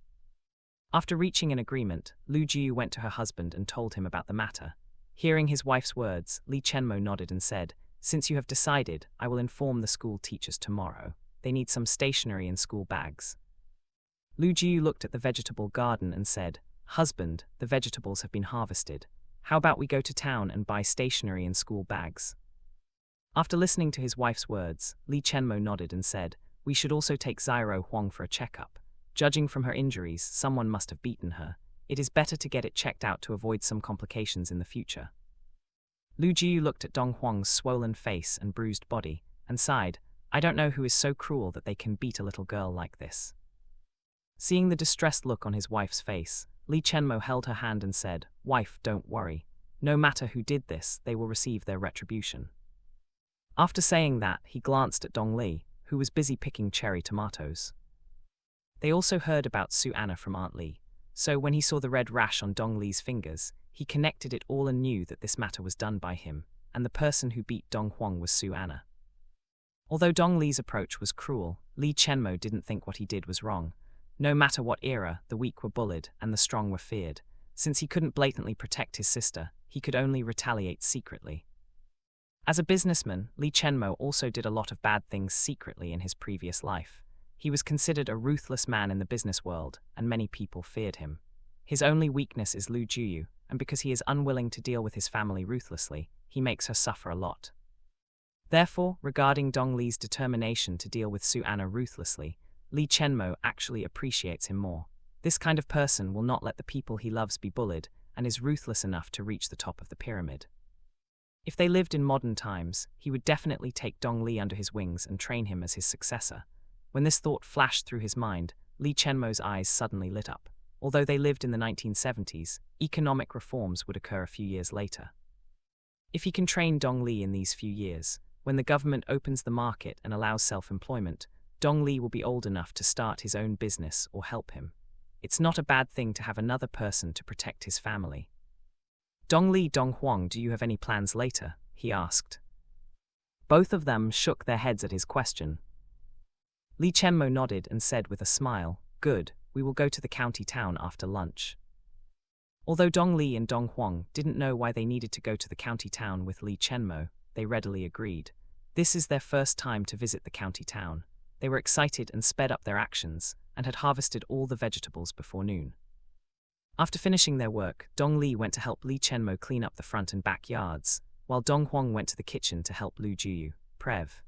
After reaching an agreement, Lu Jiu went to her husband and told him about the matter. Hearing his wife's words, Li Chenmo nodded and said, Since you have decided, I will inform the school teachers tomorrow. They need some stationery and school bags. Lu Jiu looked at the vegetable garden and said, Husband, the vegetables have been harvested. How about we go to town and buy stationery and school bags? After listening to his wife's words, Li Chenmo nodded and said, We should also take Zyro Huang for a checkup. Judging from her injuries, someone must have beaten her. It is better to get it checked out to avoid some complications in the future. Lu Jiu looked at Dong Huang's swollen face and bruised body, and sighed, I don't know who is so cruel that they can beat a little girl like this. Seeing the distressed look on his wife's face, Li Chenmo held her hand and said, Wife, don't worry. No matter who did this, they will receive their retribution. After saying that, he glanced at Dong Li, who was busy picking cherry tomatoes. They also heard about Su Anna from Aunt Li, so when he saw the red rash on Dong Li's fingers, he connected it all and knew that this matter was done by him, and the person who beat Dong Huang was Su Anna. Although Dong Li's approach was cruel, Li Chenmo didn't think what he did was wrong. No matter what era, the weak were bullied and the strong were feared. Since he couldn't blatantly protect his sister, he could only retaliate secretly. As a businessman, Li Chenmo also did a lot of bad things secretly in his previous life. He was considered a ruthless man in the business world, and many people feared him. His only weakness is Lu Jiu, and because he is unwilling to deal with his family ruthlessly, he makes her suffer a lot. Therefore, regarding Dong Li's determination to deal with Su Anna ruthlessly, Li Chenmo actually appreciates him more. This kind of person will not let the people he loves be bullied, and is ruthless enough to reach the top of the pyramid. If they lived in modern times, he would definitely take Dong Li under his wings and train him as his successor. When this thought flashed through his mind, Li Chenmo's eyes suddenly lit up. Although they lived in the 1970s, economic reforms would occur a few years later. If he can train Dong Li in these few years, when the government opens the market and allows self-employment, Dong Li will be old enough to start his own business or help him. It's not a bad thing to have another person to protect his family. Dong Li, Dong Huang, do you have any plans later? He asked. Both of them shook their heads at his question. Li Chenmo nodded and said with a smile, Good, we will go to the county town after lunch. Although Dong Li and Dong Huang didn't know why they needed to go to the county town with Li Chenmo, they readily agreed. This is their first time to visit the county town. They were excited and sped up their actions, and had harvested all the vegetables before noon. After finishing their work, Dong Li went to help Li Chenmo clean up the front and back yards, while Dong Huang went to the kitchen to help Lu Jiyu, Prev.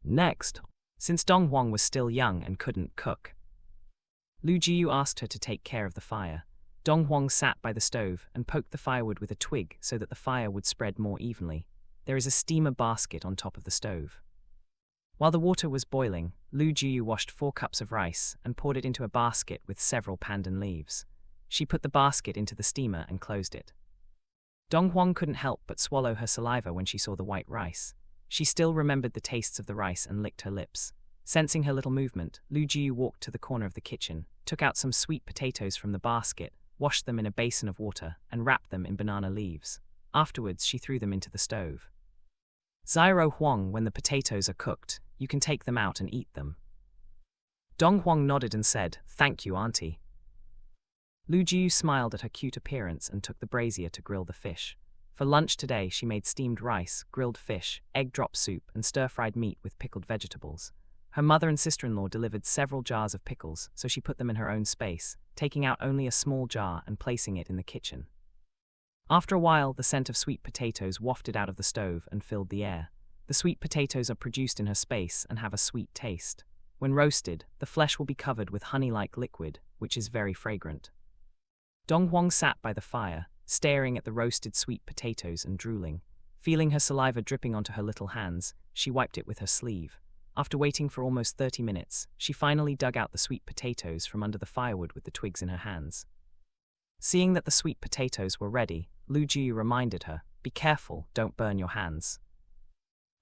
Next, since Dong Huang was still young and couldn't cook, Lu Jiyu asked her to take care of the fire. Dong Huang sat by the stove and poked the firewood with a twig so that the fire would spread more evenly. There is a steamer basket on top of the stove. While the water was boiling, Lu Jiyu washed 4 cups of rice and poured it into a basket with several pandan leaves. She put the basket into the steamer and closed it. Dong Huang couldn't help but swallow her saliva when she saw the white rice. She still remembered the tastes of the rice and licked her lips. Sensing her little movement, Lu Jiyu walked to the corner of the kitchen, took out some sweet potatoes from the basket, washed them in a basin of water, and wrapped them in banana leaves. Afterwards, she threw them into the stove. Zyro Huang, when the potatoes are cooked, you can take them out and eat them. Dong Huang nodded and said, "Thank you, Auntie." Lu Jiyu smiled at her cute appearance and took the brazier to grill the fish. For lunch today, she made steamed rice, grilled fish, egg drop soup, and stir-fried meat with pickled vegetables. Her mother and sister-in-law delivered several jars of pickles, so she put them in her own space, taking out only a small jar and placing it in the kitchen. After a while, the scent of sweet potatoes wafted out of the stove and filled the air. The sweet potatoes are produced in her space and have a sweet taste. When roasted, the flesh will be covered with honey-like liquid, which is very fragrant. Dong Huang sat by the fire, staring at the roasted sweet potatoes and drooling. Feeling her saliva dripping onto her little hands, she wiped it with her sleeve. After waiting for almost 30 minutes, she finally dug out the sweet potatoes from under the firewood with the twigs in her hands. Seeing that the sweet potatoes were ready, Lu Jiyu reminded her, "Be careful, don't burn your hands."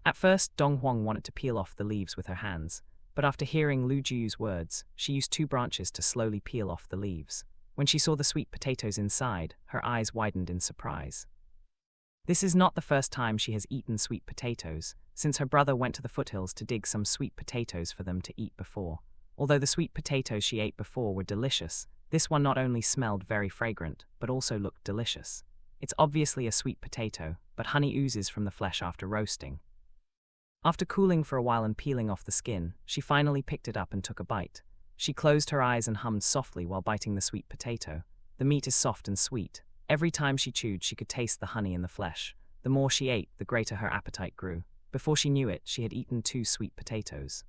At first, Dong Huang wanted to peel off the leaves with her hands, but after hearing Lu Jiyu's words, she used 2 branches to slowly peel off the leaves. When she saw the sweet potatoes inside, her eyes widened in surprise. This is not the first time she has eaten sweet potatoes, since her brother went to the foothills to dig some sweet potatoes for them to eat before. Although the sweet potatoes she ate before were delicious, this one not only smelled very fragrant, but also looked delicious. It's obviously a sweet potato, but honey oozes from the flesh after roasting. After cooling for a while and peeling off the skin, she finally picked it up and took a bite. She closed her eyes and hummed softly while biting the sweet potato. The meat is soft and sweet. Every time she chewed, she could taste the honey in the flesh. The more she ate, the greater her appetite grew. Before she knew it, she had eaten 2 sweet potatoes.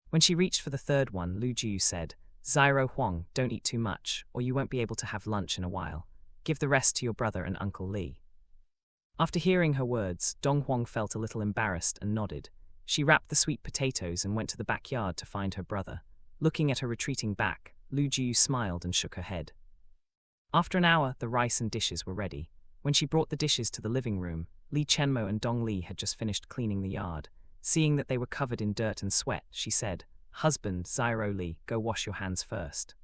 When she reached for the 3rd one, Lu Jiyu said, "Zyro Huang, don't eat too much, or you won't be able to have lunch in a while. Give the rest to your brother and Uncle Li." After hearing her words, Dong Huang felt a little embarrassed and nodded. She wrapped the sweet potatoes and went to the backyard to find her brother. Looking at her retreating back, Lu Jiyu smiled and shook her head. After an hour, the rice and dishes were ready. When she brought the dishes to the living room, Li Chenmo and Dong Li had just finished cleaning the yard. Seeing that they were covered in dirt and sweat, she said, "Husband, Zyro Li, go wash your hands first."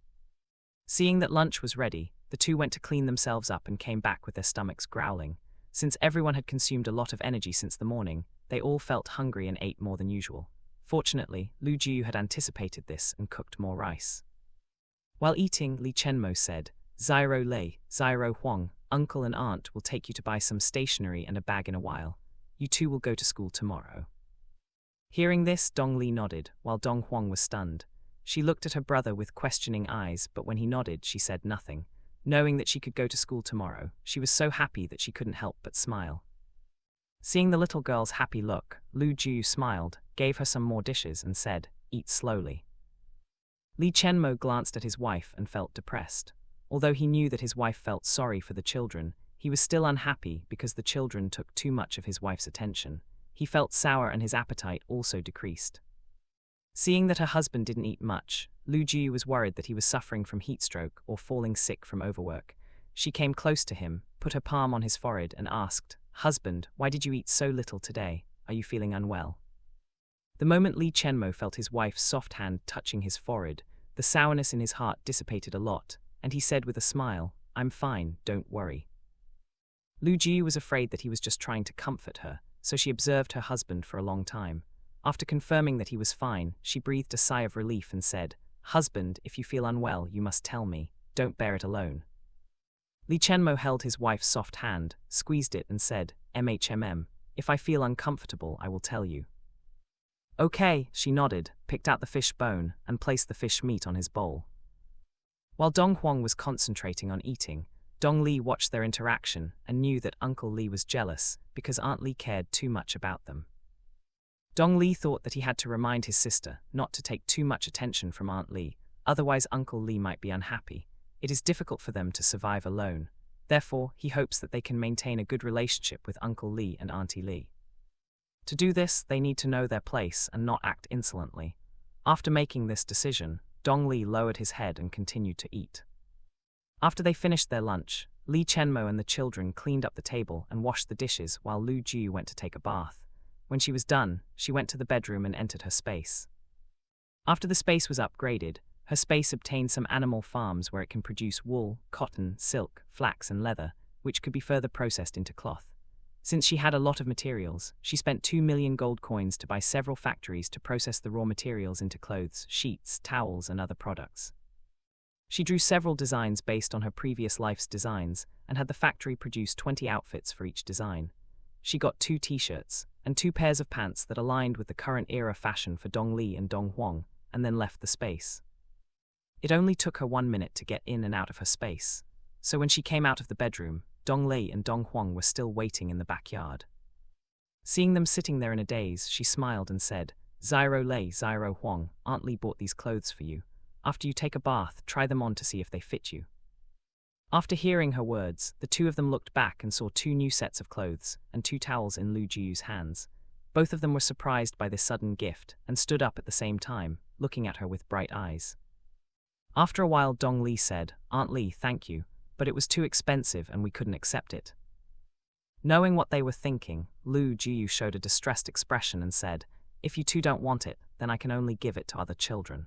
Seeing that lunch was ready, the 2 went to clean themselves up and came back with their stomachs growling. Since everyone had consumed a lot of energy since the morning, they all felt hungry and ate more than usual. Fortunately, Lu Jiyu had anticipated this and cooked more rice. While eating, Li Chenmo said, "Zyro Li, Zyro Huang, uncle and aunt will take you to buy some stationery and a bag in a while. You 2 will go to school tomorrow." Hearing this, Dong Li nodded, while Dong Huang was stunned. She looked at her brother with questioning eyes, but when he nodded, she said nothing. Knowing that she could go to school tomorrow, she was so happy that she couldn't help but smile. Seeing the little girl's happy look, Lu Jiyu smiled, gave her some more dishes and said, "Eat slowly." Li Chenmo glanced at his wife and felt depressed. Although he knew that his wife felt sorry for the children, he was still unhappy because the children took too much of his wife's attention. He felt sour and his appetite also decreased. Seeing that her husband didn't eat much, Lu Jiyu was worried that he was suffering from heat stroke or falling sick from overwork. She came close to him, put her palm on his forehead and asked, "Husband, why did you eat so little today? Are you feeling unwell?" The moment Li Chenmo felt his wife's soft hand touching his forehead, the sourness in his heart dissipated a lot, and he said with a smile, "I'm fine, don't worry." Lu Jiyu was afraid that he was just trying to comfort her, so she observed her husband for a long time. After confirming that he was fine, she breathed a sigh of relief and said, "Husband, if you feel unwell, you must tell me. Don't bear it alone." Li Chenmo held his wife's soft hand, squeezed it and said, if I feel uncomfortable, I will tell you. Okay, she nodded, picked out the fish bone, and placed the fish meat on his bowl. While Dong Huang was concentrating on eating, Dong Li watched their interaction and knew that Uncle Li was jealous because Aunt Li cared too much about them. Dong Li thought that he had to remind his sister not to take too much attention from Aunt Li, otherwise Uncle Li might be unhappy. It is difficult for them to survive alone. Therefore, he hopes that they can maintain a good relationship with Uncle Li and Auntie Li. To do this, they need to know their place and not act insolently. After making this decision, Dong Li lowered his head and continued to eat. After they finished their lunch, Li Chenmo and the children cleaned up the table and washed the dishes while Lu Jiu went to take a bath. When she was done, she went to the bedroom and entered her space. After the space was upgraded, her space obtained some animal farms where it can produce wool, cotton, silk, flax and leather, which could be further processed into cloth. Since she had a lot of materials, she spent 2 million gold coins to buy several factories to process the raw materials into clothes, sheets, towels and other products. She drew several designs based on her previous life's designs and had the factory produce 20 outfits for each design. She got 2 t-shirts and 2 pairs of pants that aligned with the current era fashion for Dong Li and Dong Huang, and then left the space. It only took her 1 minute to get in and out of her space, so when she came out of the bedroom, Dong Li and Dong Huang were still waiting in the backyard. Seeing them sitting there in a daze, she smiled and said, "Zyro Lei, Zyro Huang, Aunt Li bought these clothes for you. After you take a bath, try them on to see if they fit you." After hearing her words, the two of them looked back and saw 2 new sets of clothes and 2 towels in Lu Jiu's hands. Both of them were surprised by this sudden gift and stood up at the same time, looking at her with bright eyes. After a while, Dong Li said, "Aunt Li, thank you, but it was too expensive and we couldn't accept it." Knowing what they were thinking, Lu Jiu showed a distressed expression and said, "If you two don't want it, then I can only give it to other children."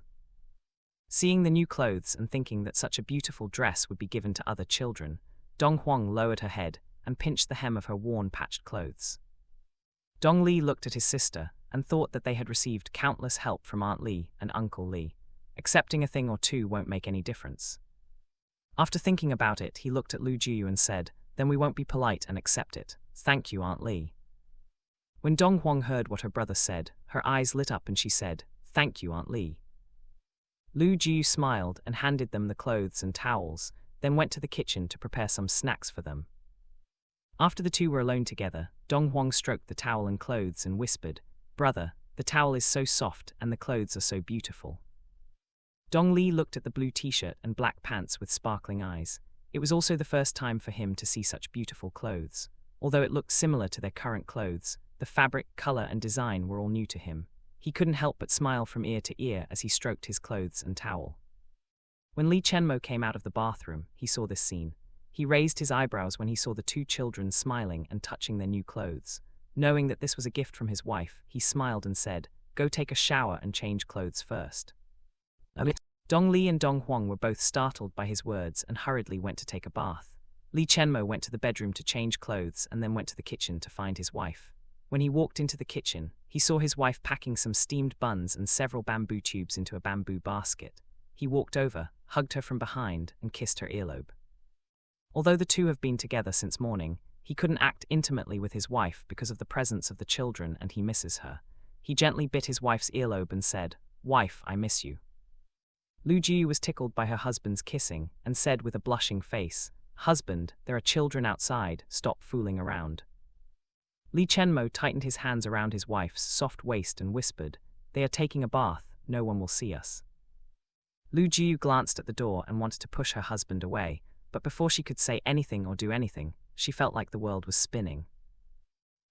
Seeing the new clothes and thinking that such a beautiful dress would be given to other children, Dong Huang lowered her head and pinched the hem of her worn, patched clothes. Dong Li looked at his sister and thought that they had received countless help from Aunt Li and Uncle Li. Accepting a thing or two won't make any difference. After thinking about it, he looked at Lu Jiu and said, "Then we won't be polite and accept it. Thank you, Aunt Li." When Dong Huang heard what her brother said, her eyes lit up and she said, "Thank you, Aunt Li." Lu Jiu smiled and handed them the clothes and towels, then went to the kitchen to prepare some snacks for them. After the two were alone together, Dong Huang stroked the towel and clothes and whispered, "Brother, the towel is so soft and the clothes are so beautiful." Dong Li looked at the blue t-shirt and black pants with sparkling eyes. It was also the first time for him to see such beautiful clothes. Although it looked similar to their current clothes, the fabric, color and design were all new to him. He couldn't help but smile from ear to ear as he stroked his clothes and towel. When Li Chenmo came out of the bathroom, he saw this scene. He raised his eyebrows when he saw the 2 children smiling and touching their new clothes. Knowing that this was a gift from his wife, he smiled and said, "Go take a shower and change clothes first." Dong Li and Dong Huang were both startled by his words and hurriedly went to take a bath. Li Chenmo went to the bedroom to change clothes and then went to the kitchen to find his wife. When he walked into the kitchen, he saw his wife packing some steamed buns and several bamboo tubes into a bamboo basket. He walked over, hugged her from behind, and kissed her earlobe. Although the two have been together since morning, he couldn't act intimately with his wife because of the presence of the children and he misses her. He gently bit his wife's earlobe and said, "Wife, I miss you." Lu Jiu was tickled by her husband's kissing and said with a blushing face, "Husband, there are children outside, stop fooling around." Li Chenmo tightened his hands around his wife's soft waist and whispered, "They are taking a bath, no one will see us." Lu Jiu glanced at the door and wanted to push her husband away, but before she could say anything or do anything, she felt like the world was spinning.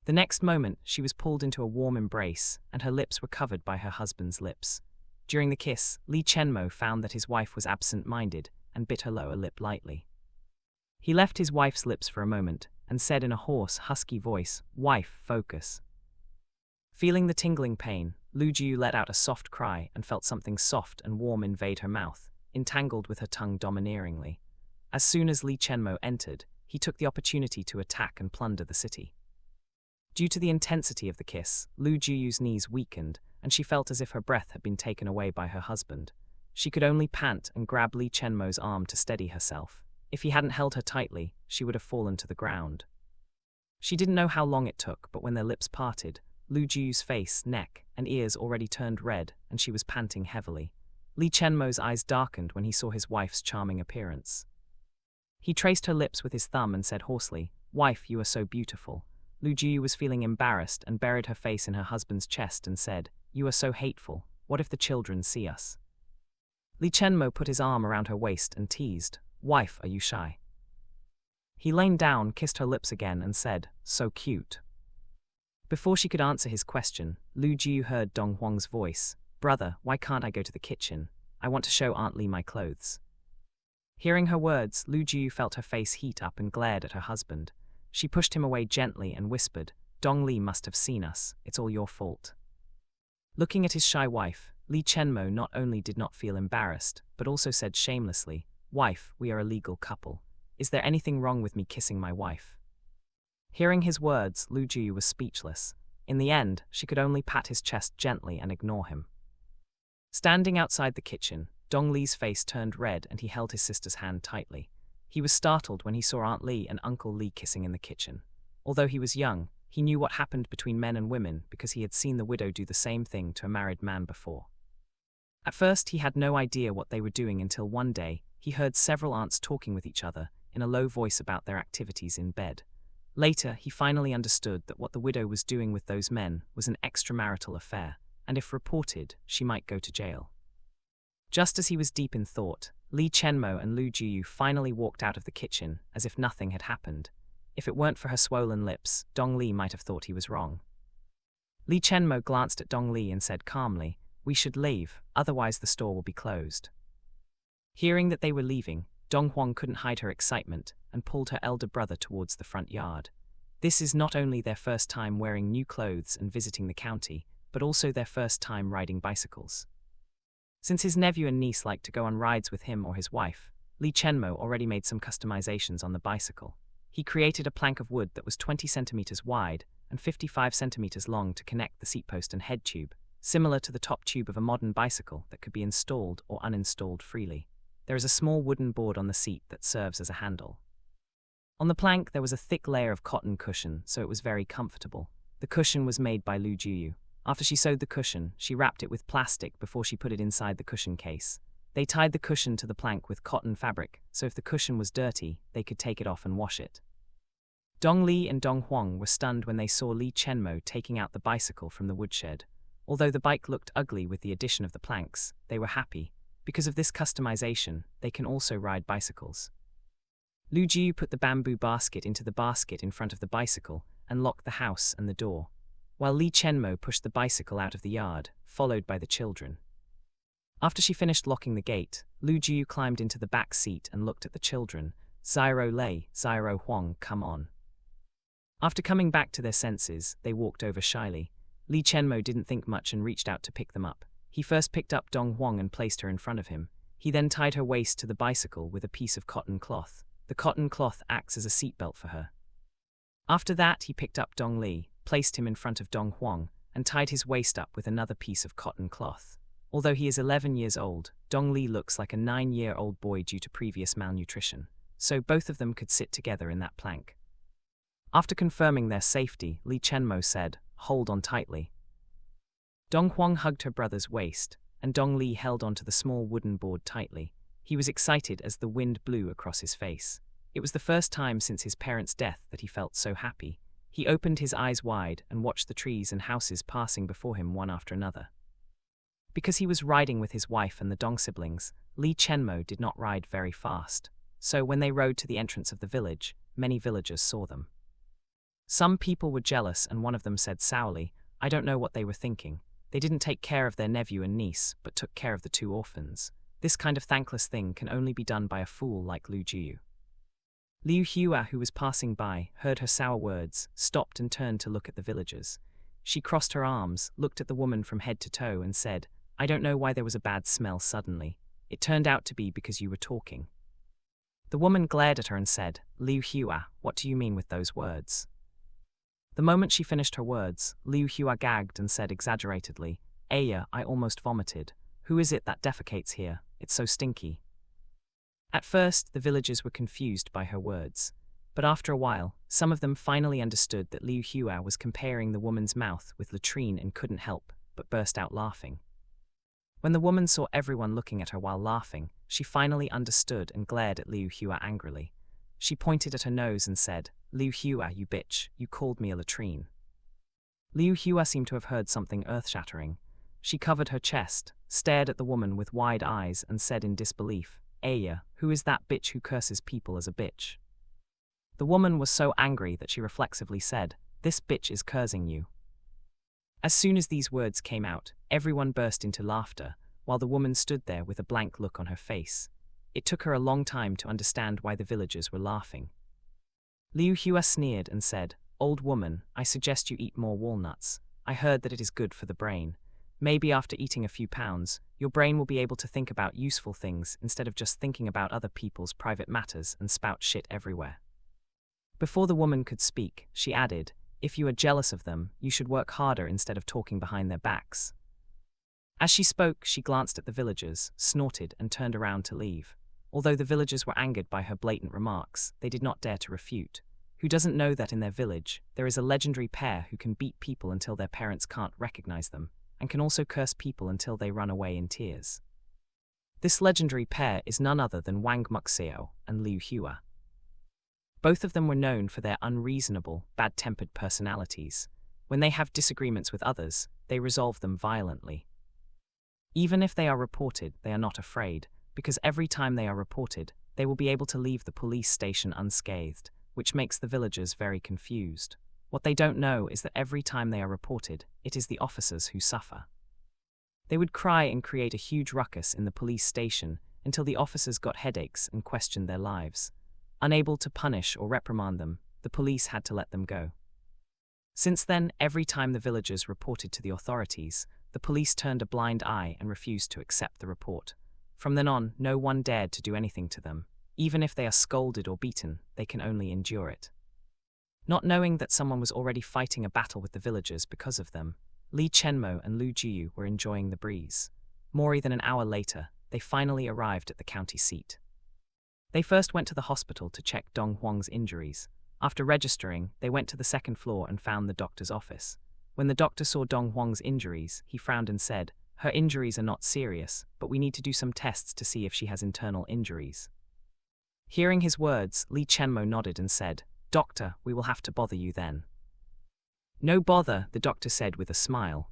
The next moment, she was pulled into a warm embrace and her lips were covered by her husband's lips. During the kiss, Li Chenmo found that his wife was absent-minded and bit her lower lip lightly. He left his wife's lips for a moment and said in a hoarse, husky voice, "Wife, focus." Feeling the tingling pain, Lu Jiu let out a soft cry and felt something soft and warm invade her mouth, entangled with her tongue domineeringly. As soon as Li Chenmo entered, he took the opportunity to attack and plunder the city. Due to the intensity of the kiss, Lu Jiu's knees weakened, and she felt as if her breath had been taken away by her husband. She could only pant and grab Li Chenmo's arm to steady herself. If he hadn't held her tightly, she would have fallen to the ground. She didn't know how long it took, but when their lips parted, Lu Juyu's face, neck, and ears already turned red, and she was panting heavily. Li Chenmo's eyes darkened when he saw his wife's charming appearance. He traced her lips with his thumb and said hoarsely, "Wife, you are so beautiful." Lu Juyu was feeling embarrassed and buried her face in her husband's chest and said, "You are so hateful. What if the children see us?" Li Chenmo put his arm around her waist and teased, "Wife, are you shy?" He leaned down, kissed her lips again, and said, "So cute." Before she could answer his question, Lu Jiu heard Dong Huang's voice, "Brother, why can't I go to the kitchen? I want to show Aunt Li my clothes." Hearing her words, Lu Jiu felt her face heat up and glared at her husband. She pushed him away gently and whispered, "Dong Li must have seen us. It's all your fault." Looking at his shy wife, Li Chenmo not only did not feel embarrassed, but also said shamelessly, "Wife, we are a legal couple. Is there anything wrong with me kissing my wife?" Hearing his words, Lu Jiu was speechless. In the end, she could only pat his chest gently and ignore him. Standing outside the kitchen, Dong Li's face turned red and he held his sister's hand tightly. He was startled when he saw Aunt Li and Uncle Li kissing in the kitchen. Although he was young, he knew what happened between men and women because he had seen the widow do the same thing to a married man before. At first, he had no idea what they were doing until one day, he heard several aunts talking with each other in a low voice about their activities in bed. Later, he finally understood that what the widow was doing with those men was an extramarital affair, and if reported, she might go to jail. Just as he was deep in thought, Li Chenmo and Lu Jiu finally walked out of the kitchen as if nothing had happened. If it weren't for her swollen lips, Dong Li might have thought he was wrong. Li Chenmo glanced at Dong Li and said calmly, "We should leave, otherwise the store will be closed." Hearing that they were leaving, Dong Huang couldn't hide her excitement and pulled her elder brother towards the front yard. This is not only their first time wearing new clothes and visiting the county, but also their first time riding bicycles. Since his nephew and niece liked to go on rides with him or his wife, Li Chenmo already made some customizations on the bicycle. He created a plank of wood that was 20 centimeters wide and 55 centimeters long to connect the seat post and head tube, similar to the top tube of a modern bicycle that could be installed or uninstalled freely. There is a small wooden board on the seat that serves as a handle. On the plank, there was a thick layer of cotton cushion, so it was very comfortable. The cushion was made by Lu Jiu. After she sewed the cushion, she wrapped it with plastic before she put it inside the cushion case. They tied the cushion to the plank with cotton fabric, so if the cushion was dirty, they could take it off and wash it. Dong Li and Dong Huang were stunned when they saw Li Chenmo taking out the bicycle from the woodshed. Although the bike looked ugly with the addition of the planks, they were happy. Because of this customization, they can also ride bicycles. Lu Jiu put the bamboo basket into the basket in front of the bicycle and locked the house and the door, while Li Chenmo pushed the bicycle out of the yard, followed by the children. After she finished locking the gate, Lu Jiu climbed into the back seat and looked at the children. "Ziro Lei, Ziro Huang, come on." After coming back to their senses, they walked over shyly. Li Chenmo didn't think much and reached out to pick them up. He first picked up Dong Huang and placed her in front of him. He then tied her waist to the bicycle with a piece of cotton cloth. The cotton cloth acts as a seatbelt for her. After that, he picked up Dong Li, placed him in front of Dong Huang, and tied his waist up with another piece of cotton cloth. Although he is 11 years old, Dong Li looks like a 9-year-old boy due to previous malnutrition, so both of them could sit together in that plank. After confirming their safety, Li Chenmo said, "Hold on tightly." Dong Huang hugged her brother's waist, and Dong Li held onto the small wooden board tightly. He was excited as the wind blew across his face. It was the first time since his parents' death that he felt so happy. He opened his eyes wide and watched the trees and houses passing before him one after another. Because he was riding with his wife and the Dong siblings, Li Chenmo did not ride very fast. So when they rode to the entrance of the village, many villagers saw them. Some people were jealous and one of them said sourly, "I don't know what they were thinking. They didn't take care of their nephew and niece, but took care of the 2 orphans. This kind of thankless thing can only be done by a fool like Lu Jiu." Liu Hua, who was passing by, heard her sour words, stopped and turned to look at the villagers. She crossed her arms, looked at the woman from head to toe and said, "I don't know why there was a bad smell suddenly. It turned out to be because you were talking." The woman glared at her and said, "Liu Hua, what do you mean with those words?" The moment she finished her words, Liu Hua gagged and said exaggeratedly, "Aya, I almost vomited. Who is it that defecates here? It's so stinky." At first, the villagers were confused by her words, but after a while, some of them finally understood that Liu Hua was comparing the woman's mouth with latrine and couldn't help but burst out laughing. When the woman saw everyone looking at her while laughing, she finally understood and glared at Liu Hua angrily. She pointed at her nose and said, "Liu Hua, you bitch, you called me a latrine." Liu Hua seemed to have heard something earth-shattering. She covered her chest, stared at the woman with wide eyes and said in disbelief, "Aya, who is that bitch who curses people as a bitch?" The woman was so angry that she reflexively said, "This bitch is cursing you." As soon as these words came out, everyone burst into laughter, while the woman stood there with a blank look on her face. It took her a long time to understand why the villagers were laughing. Liu Hua sneered and said, "Old woman, I suggest you eat more walnuts. I heard that it is good for the brain. Maybe after eating a few pounds, your brain will be able to think about useful things instead of just thinking about other people's private matters and spout shit everywhere." Before the woman could speak, she added, "If you are jealous of them, you should work harder instead of talking behind their backs." As she spoke, she glanced at the villagers, snorted, and turned around to leave. Although the villagers were angered by her blatant remarks, they did not dare to refute. Who doesn't know that in their village, there is a legendary pair who can beat people until their parents can't recognize them, and can also curse people until they run away in tears? This legendary pair is none other than Wang Muxiao and Liu Hua. Both of them were known for their unreasonable, bad-tempered personalities. When they have disagreements with others, they resolve them violently. Even if they are reported, they are not afraid, because every time they are reported, they will be able to leave the police station unscathed, which makes the villagers very confused. What they don't know is that every time they are reported, it is the officers who suffer. They would cry and create a huge ruckus in the police station until the officers got headaches and questioned their lives. Unable to punish or reprimand them, the police had to let them go. Since then, every time the villagers reported to the authorities, the police turned a blind eye and refused to accept the report. From then on, no one dared to do anything to them. Even if they are scolded or beaten, they can only endure it. Not knowing that someone was already fighting a battle with the villagers because of them, Li Chenmo and Lu Jiyu were enjoying the breeze. More than an hour later, they finally arrived at the county seat. They first went to the hospital to check Dong Huang's injuries. After registering, they went to the second floor and found the doctor's office. When the doctor saw Dong Huang's injuries, he frowned and said, "Her injuries are not serious, but we need to do some tests to see if she has internal injuries." Hearing his words, Li Chenmo nodded and said, "Doctor, we will have to bother you then." "No bother," the doctor said with a smile.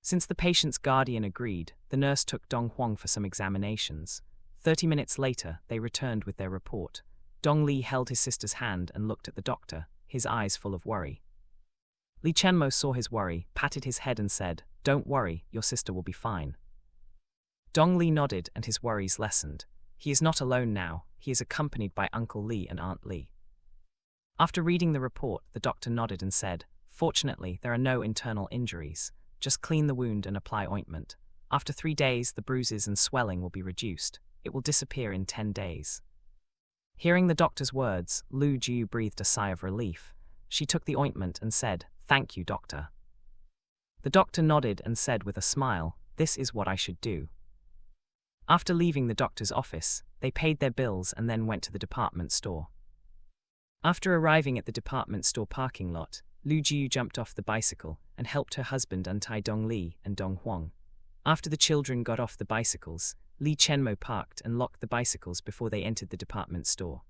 Since the patient's guardian agreed, the nurse took Dong Huang for some examinations. 30 minutes later, they returned with their report. Dong Li held his sister's hand and looked at the doctor, his eyes full of worry. Li Chenmo saw his worry, patted his head and said, "Don't worry, your sister will be fine." Dong Li nodded and his worries lessened. He is not alone now, he is accompanied by Uncle Li and Aunt Li. After reading the report, the doctor nodded and said, "Fortunately, there are no internal injuries. Just clean the wound and apply ointment. After 3 days, the bruises and swelling will be reduced. It will disappear in 10 days. Hearing the doctor's words, Lu Jiu breathed a sigh of relief. She took the ointment and said, "Thank you, doctor." The doctor nodded and said with a smile, "This is what I should do." After leaving the doctor's office, they paid their bills and then went to the department store. After arriving at the department store parking lot, Lu Jiu jumped off the bicycle and helped her husband untie Dong Li and Dong Huang. After the children got off the bicycles, Li Chenmo parked and locked the bicycles before they entered the department store.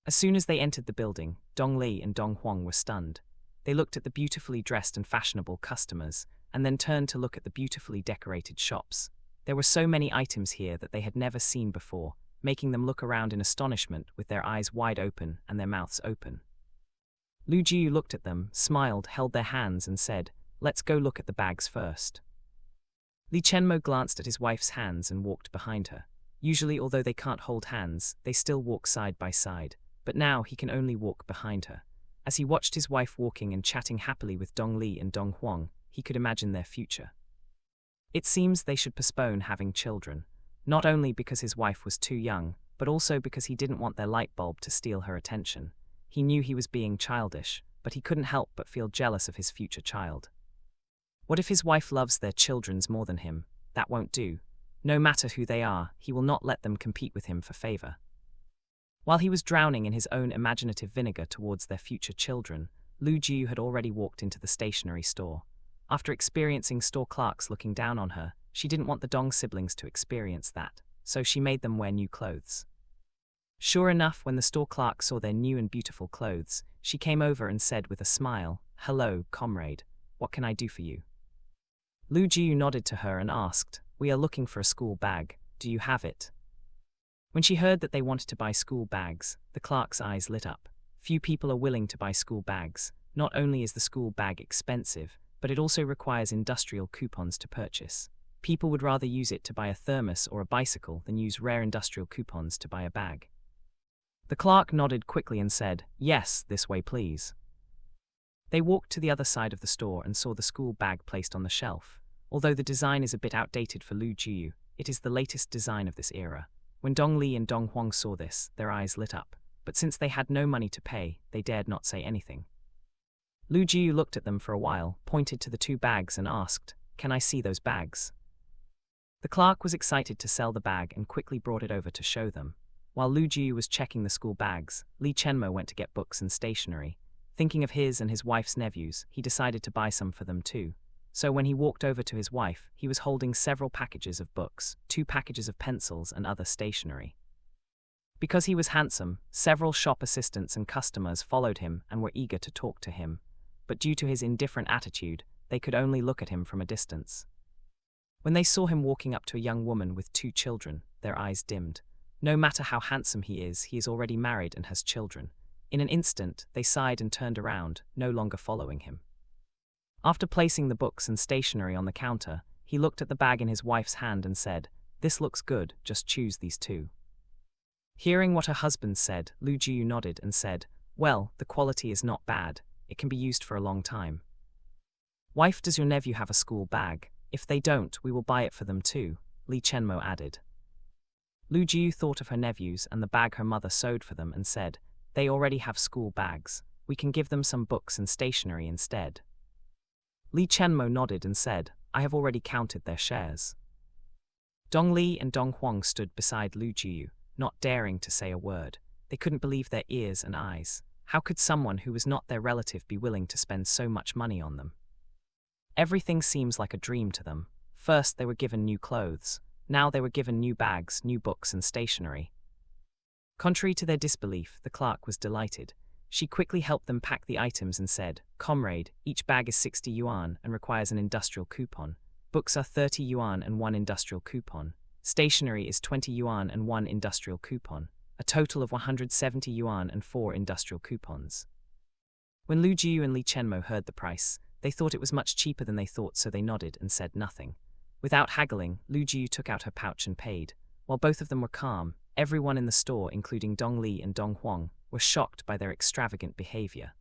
As soon as they entered the building, Dong Li and Dong Huang were stunned. They looked at the beautifully dressed and fashionable customers, and then turned to look at the beautifully decorated shops. There were so many items here that they had never seen before, making them look around in astonishment with their eyes wide open and their mouths open. Lu Jiu looked at them, smiled, held their hands and said, "Let's go look at the bags first." Li Chenmo glanced at his wife's hands and walked behind her. Usually, although they can't hold hands, they still walk side by side, but now he can only walk behind her. As he watched his wife walking and chatting happily with Dong Li and Dong Huang, he could imagine their future. It seems they should postpone having children, not only because his wife was too young, but also because he didn't want their light bulb to steal her attention. He knew he was being childish, but he couldn't help but feel jealous of his future child. What if his wife loves their children more than him? That won't do. No matter who they are, he will not let them compete with him for favor. While he was drowning in his own imaginative vinegar towards their future children, Lu Jiu had already walked into the stationery store. After experiencing store clerks looking down on her, she didn't want the Dong siblings to experience that, so she made them wear new clothes. Sure enough, when the store clerk saw their new and beautiful clothes, she came over and said with a smile, "Hello, comrade. What can I do for you?" Lu Jiu nodded to her and asked, "We are looking for a school bag. Do you have it?" When she heard that they wanted to buy school bags, the clerk's eyes lit up. Few people are willing to buy school bags. Not only is the school bag expensive, but it also requires industrial coupons to purchase. People would rather use it to buy a thermos or a bicycle than use rare industrial coupons to buy a bag. The clerk nodded quickly and said, "Yes, this way please." They walked to the other side of the store and saw the school bag placed on the shelf. Although the design is a bit outdated for Lu Jiu, it is the latest design of this era. When Dong Li and Dong Huang saw this, their eyes lit up, but since they had no money to pay, they dared not say anything. Lu Jiu looked at them for a while, pointed to the two bags and asked, "Can I see those bags?" The clerk was excited to sell the bag and quickly brought it over to show them. While Lu Jiu was checking the school bags, Li Chenmo went to get books and stationery. Thinking of his and his wife's nephews, he decided to buy some for them too. So when he walked over to his wife, he was holding several packages of books, 2 packages of pencils and other stationery. Because he was handsome, several shop assistants and customers followed him and were eager to talk to him, but due to his indifferent attitude, they could only look at him from a distance. When they saw him walking up to a young woman with 2 children, their eyes dimmed. No matter how handsome he is already married and has children. In an instant, they sighed and turned around, no longer following him. After placing the books and stationery on the counter, he looked at the bag in his wife's hand and said, "This looks good, just choose these 2. Hearing what her husband said, Lu Jiu nodded and said, "Well, the quality is not bad. It can be used for a long time." "Wife, does your nephew have a school bag? If they don't, we will buy it for them too," Li Chenmo added. Lu Jiu thought of her nephews and the bag her mother sewed for them and said, "They already have school bags. We can give them some books and stationery instead." Li Chenmo nodded and said, "I have already counted their shares." Dong Li and Dong Huang stood beside Lu Jiu, not daring to say a word. They couldn't believe their ears and eyes. How could someone who was not their relative be willing to spend so much money on them? Everything seems like a dream to them. First they were given new clothes. Now they were given new bags, new books and stationery. Contrary to their disbelief, the clerk was delighted. She quickly helped them pack the items and said, "Comrade, each bag is 60 yuan and requires an industrial coupon. Books are 30 yuan and 1 industrial coupon. Stationery is 20 yuan and 1 industrial coupon. A total of 170 yuan and 4 industrial coupons." When Lu Jiu and Li Chenmo heard the price, they thought it was much cheaper than they thought, so they nodded and said nothing. Without haggling, Lu Jiu took out her pouch and paid. While both of them were calm, everyone in the store, including Dong Li and Dong Huang, were shocked by their extravagant behavior.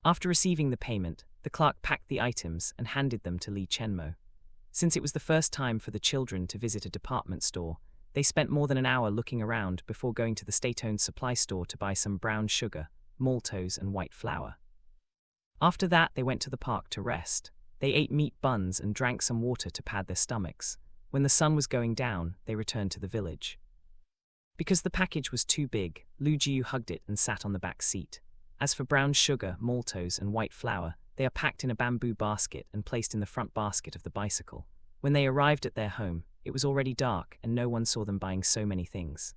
After receiving the payment, the clerk packed the items and handed them to Li Chenmo. Since it was the first time for the children to visit a department store, they spent more than an hour looking around before going to the state-owned supply store to buy some brown sugar, maltose and white flour. After that, they went to the park to rest. They ate meat buns and drank some water to pad their stomachs. When the sun was going down, they returned to the village. Because the package was too big, Lu Jiu hugged it and sat on the back seat. As for brown sugar, maltose and white flour, they are packed in a bamboo basket and placed in the front basket of the bicycle. When they arrived at their home, it was already dark and no one saw them buying so many things.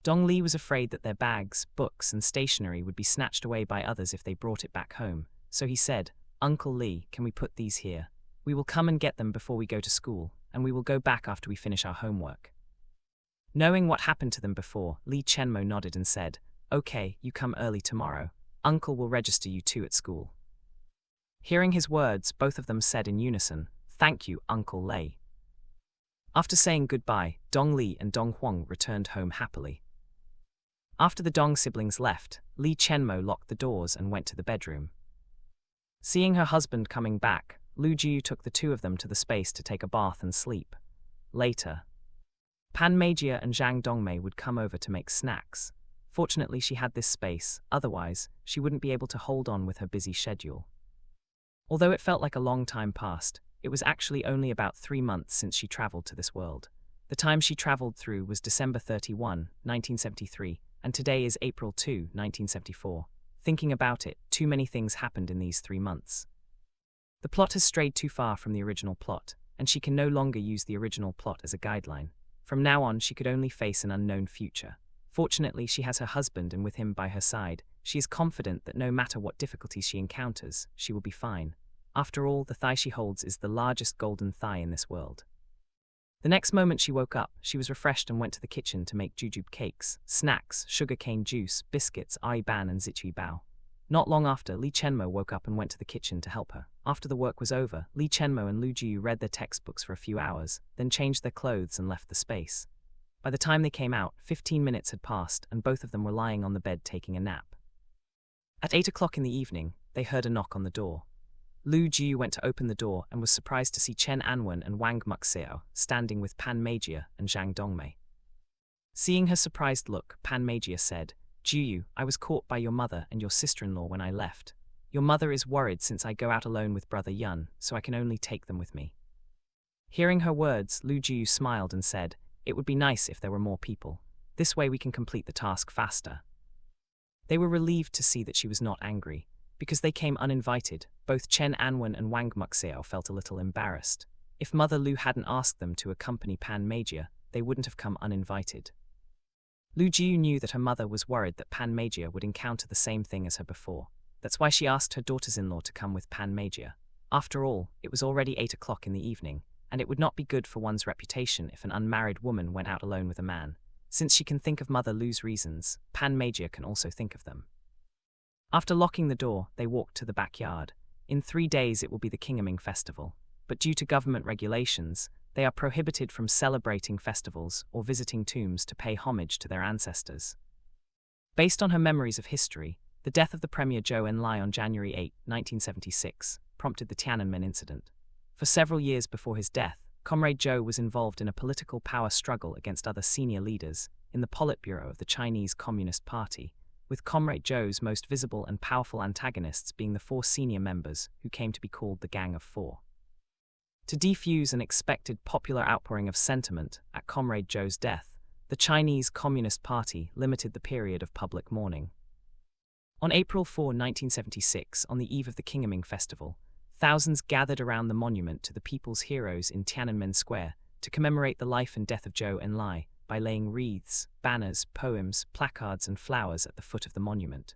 Dong Li was afraid that their bags, books and stationery would be snatched away by others if they brought it back home, so he said, "Uncle Li, can we put these here? We will come and get them before we go to school, and we will go back after we finish our homework." Knowing what happened to them before, Li Chenmo nodded and said, "Okay, you come early tomorrow. Uncle will register you too at school." Hearing his words, both of them said in unison, "Thank you, Uncle Li." After saying goodbye, Dong Li and Dong Huang returned home happily. After the Dong siblings left, Li Chenmo locked the doors and went to the bedroom. Seeing her husband coming back, Lu Jiu took the 2 of them to the space to take a bath and sleep. Later, Pan Meijia and Zhang Dongmei would come over to make snacks. Fortunately, she had this space, otherwise, she wouldn't be able to hold on with her busy schedule. Although it felt like a long time passed, it was actually only about 3 months since she traveled to this world. The time she traveled through was December 31, 1973, and today is April 2, 1974. Thinking about it, too many things happened in these 3 months. The plot has strayed too far from the original plot, and she can no longer use the original plot as a guideline. From now on, she could only face an unknown future. Fortunately, she has her husband, and with him by her side, she is confident that no matter what difficulties she encounters, she will be fine. After all, the thigh she holds is the largest golden thigh in this world. The next moment she woke up, she was refreshed and went to the kitchen to make jujube cakes, snacks, sugarcane juice, biscuits, ban and zichui bao. Not long after, Li Chenmo woke up and went to the kitchen to help her. After the work was over, Li Chenmo and Lu Jiu read their textbooks for a few hours, then changed their clothes and left the space. By the time they came out, 15 minutes had passed and both of them were lying on the bed taking a nap. At 8 o'clock in the evening, they heard a knock on the door. Lu Jiu went to open the door and was surprised to see Chen Anwen and Wang Muxiao standing with Pan Meijia and Zhang Dongmei. Seeing her surprised look, Pan Meijia said, "Jiu, I was caught by your mother and your sister-in-law when I left. Your mother is worried since I go out alone with brother Yun, so I can only take them with me." Hearing her words, Lu Jiu smiled and said, "It would be nice if there were more people. This way we can complete the task faster." They were relieved to see that she was not angry. Because they came uninvited, both Chen Anwen and Wang Muxiao felt a little embarrassed. If Mother Lu hadn't asked them to accompany Pan Meijia, they wouldn't have come uninvited. Lu Jiu knew that her mother was worried that Pan Meijia would encounter the same thing as her before. That's why she asked her daughters-in-law to come with Pan Meijia. After all, it was already 8 o'clock in the evening, and it would not be good for one's reputation if an unmarried woman went out alone with a man. Since she can think of Mother Lu's reasons, Pan Meijia can also think of them. After locking the door, they walked to the backyard. In 3 days it will be the Qingming festival, but due to government regulations, they are prohibited from celebrating festivals or visiting tombs to pay homage to their ancestors. Based on her memories of history, the death of the Premier Zhou Enlai on January 8, 1976, prompted the Tiananmen incident. For several years before his death, Comrade Zhou was involved in a political power struggle against other senior leaders in the Politburo of the Chinese Communist Party, with Comrade Zhou's most visible and powerful antagonists being the 4 senior members who came to be called the Gang of Four. To defuse an expected popular outpouring of sentiment at Comrade Zhou's death, the Chinese Communist Party limited the period of public mourning. On April 4, 1976, on the eve of the Qingming Festival, thousands gathered around the monument to the people's heroes in Tiananmen Square to commemorate the life and death of Zhou Enlai by laying wreaths, banners, poems, placards and flowers at the foot of the monument.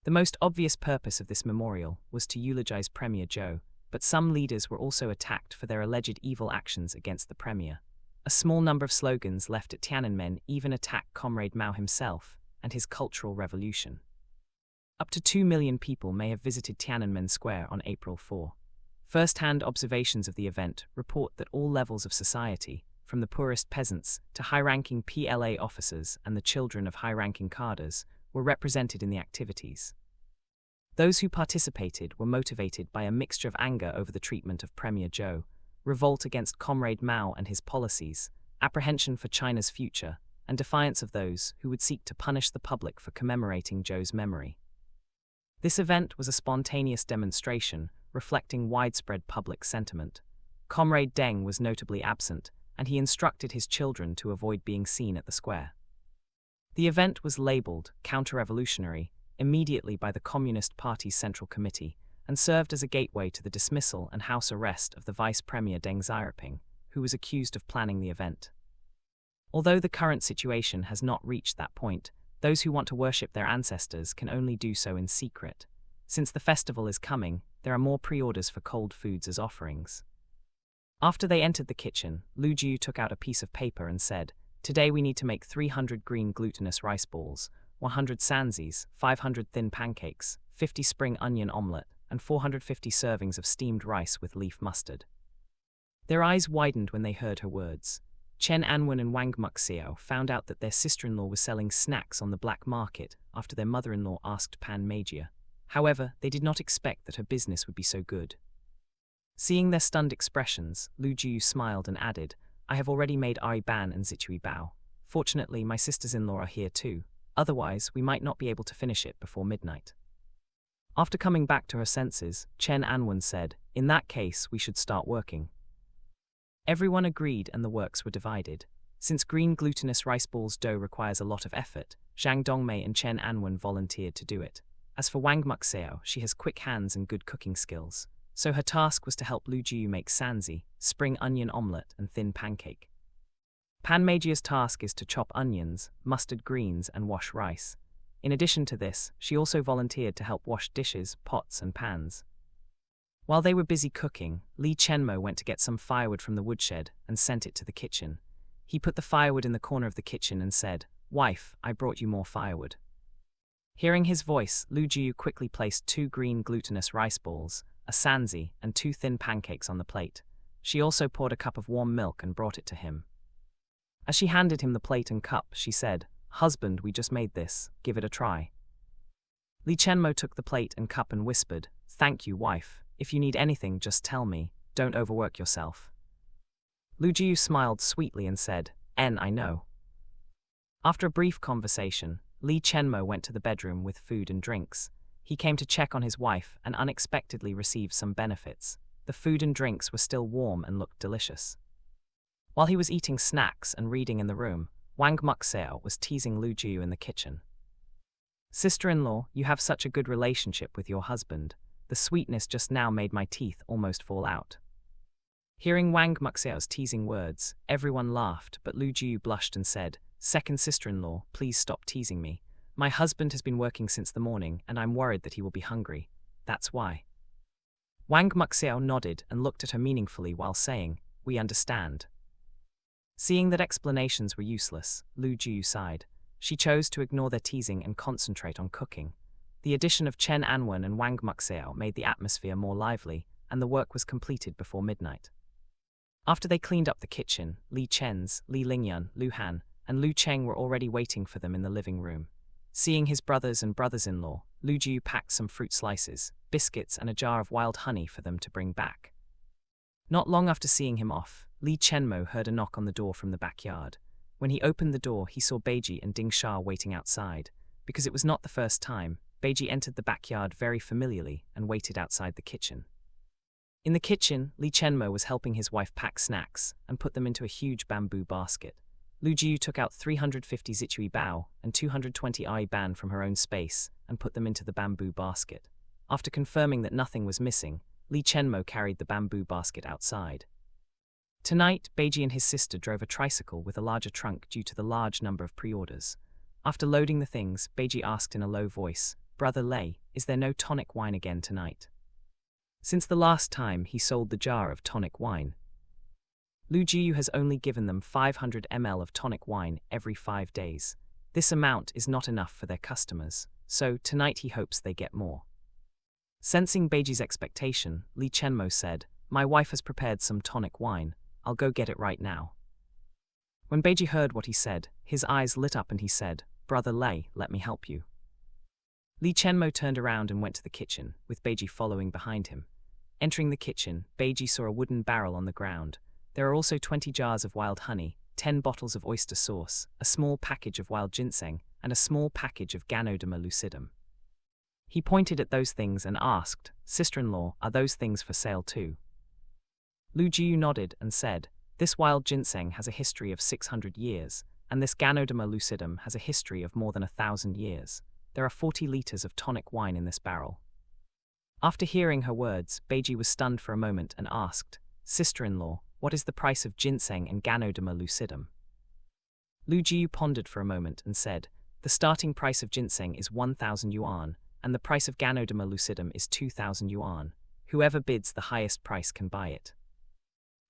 The most obvious purpose of this memorial was to eulogize Premier Zhou, but some leaders were also attacked for their alleged evil actions against the Premier. A small number of slogans left at Tiananmen even attacked Comrade Mao himself and his Cultural Revolution. Up to 2 million people may have visited Tiananmen Square on April 4. First-hand observations of the event report that all levels of society, from the poorest peasants to high-ranking PLA officers and the children of high-ranking cadres, were represented in the activities. Those who participated were motivated by a mixture of anger over the treatment of Premier Zhou, revolt against Comrade Mao and his policies, apprehension for China's future, and defiance of those who would seek to punish the public for commemorating Zhou's memory. This event was a spontaneous demonstration reflecting widespread public sentiment. Comrade Deng was notably absent, and he instructed his children to avoid being seen at the square. The event was labeled counter-revolutionary immediately by the Communist Party's Central Committee and served as a gateway to the dismissal and house arrest of the Vice Premier Deng Xiaoping, who was accused of planning the event. Although the current situation has not reached that point, those who want to worship their ancestors can only do so in secret. Since the festival is coming, there are more pre-orders for cold foods as offerings. After they entered the kitchen, Lu Jiu took out a piece of paper and said, "Today we need to make 300 green glutinous rice balls, 100 sanzis, 500 thin pancakes, 50 spring onion omelette, and 450 servings of steamed rice with leaf mustard." Their eyes widened when they heard her words. Chen Anwen and Wang Muxiao found out that their sister-in-law was selling snacks on the black market after their mother-in-law asked Pan Meijia. However, they did not expect that her business would be so good. Seeing their stunned expressions, Lu Jiu smiled and added, "I have already made ban and zichui bao. Fortunately, my sisters-in-law are here too. Otherwise, we might not be able to finish it before midnight." After coming back to her senses, Chen Anwen said, "In that case, we should start working." Everyone agreed and the works were divided. Since green glutinous rice balls dough requires a lot of effort, Zhang Dongmei and Chen Anwen volunteered to do it. As for Wang Muxiao, she has quick hands and good cooking skills, so her task was to help Lu Jiu make sanzi, spring onion omelette, and thin pancake. Pan Meijia's task is to chop onions, mustard greens, and wash rice. In addition to this, she also volunteered to help wash dishes, pots, and pans. While they were busy cooking, Li Chenmo went to get some firewood from the woodshed and sent it to the kitchen. He put the firewood in the corner of the kitchen and said, "Wife, I brought you more firewood." Hearing his voice, Lu Jiu quickly placed 2 green glutinous rice balls, a sanzi, and 2 thin pancakes on the plate. She also poured a cup of warm milk and brought it to him. As she handed him the plate and cup, she said, "Husband, we just made this, give it a try." Li Chenmo took the plate and cup and whispered, "Thank you, wife. If you need anything, just tell me. Don't overwork yourself." Lu Jiu smiled sweetly and said, I know." After a brief conversation, Li Chenmo went to the bedroom with food and drinks. He came to check on his wife and unexpectedly received some benefits. The food and drinks were still warm and looked delicious. While he was eating snacks and reading in the room, Wang Muxiao was teasing Lu Jiu in the kitchen. "Sister-in-law, you have such a good relationship with your husband. The sweetness just now made my teeth almost fall out." Hearing Wang Muxiao's teasing words, everyone laughed, but Lu Jiu blushed and said, "Second sister-in-law, please stop teasing me. My husband has been working since the morning, and I'm worried that he will be hungry. That's why." Wang Muxiao nodded and looked at her meaningfully while saying, "We understand." Seeing that explanations were useless, Lu Jiu sighed. She chose to ignore their teasing and concentrate on cooking. The addition of Chen Anwen and Wang Muxiao made the atmosphere more lively, and the work was completed before midnight. After they cleaned up the kitchen, Li Chen's, Li Lingyun, Lu Han, and Lu Cheng were already waiting for them in the living room. Seeing his brothers and brothers-in-law, Lu Jiu packed some fruit slices, biscuits, and a jar of wild honey for them to bring back. Not long after seeing him off, Li Chenmo heard a knock on the door from the backyard. When he opened the door, he saw Beiji and Ding Sha waiting outside. Because it was not the first time, Beiji entered the backyard very familiarly and waited outside the kitchen. In the kitchen, Li Chenmo was helping his wife pack snacks and put them into a huge bamboo basket. Lu Jiu took out 350 zichui bao and 220 ai ban from her own space and put them into the bamboo basket. After confirming that nothing was missing, Li Chenmo carried the bamboo basket outside. Tonight, Beiji and his sister drove a tricycle with a larger trunk due to the large number of pre-orders. After loading the things, Beiji asked in a low voice, "Brother Lei, is there no tonic wine again tonight?" Since the last time he sold the jar of tonic wine, Lu Jiu has only given them 500 ml of tonic wine every 5 days. This amount is not enough for their customers, so tonight he hopes they get more. Sensing Beiji's expectation, Li Chenmo said, "My wife has prepared some tonic wine. I'll go get it right now." When Beiji heard what he said, his eyes lit up and he said, "Brother Lei, let me help you." Li Chenmo turned around and went to the kitchen, with Beiji following behind him. Entering the kitchen, Beiji saw a wooden barrel on the ground. There are also 20 jars of wild honey, 10 bottles of oyster sauce, a small package of wild ginseng, and a small package of Ganoderma lucidum. He pointed at those things and asked, "Sister-in-law, are those things for sale too?" Lu Jiu nodded and said, "This wild ginseng has a history of 600 years, and this Ganoderma lucidum has a history of more than 1,000 years. There are 40 liters of tonic wine in this barrel." After hearing her words, Beiji was stunned for a moment and asked, "Sister-in-law, what is the price of ginseng and Ganoderma lucidum?" Lu Jiu pondered for a moment and said, "The starting price of ginseng is 1,000 yuan, and the price of Ganoderma lucidum is 2,000 yuan. Whoever bids the highest price can buy it."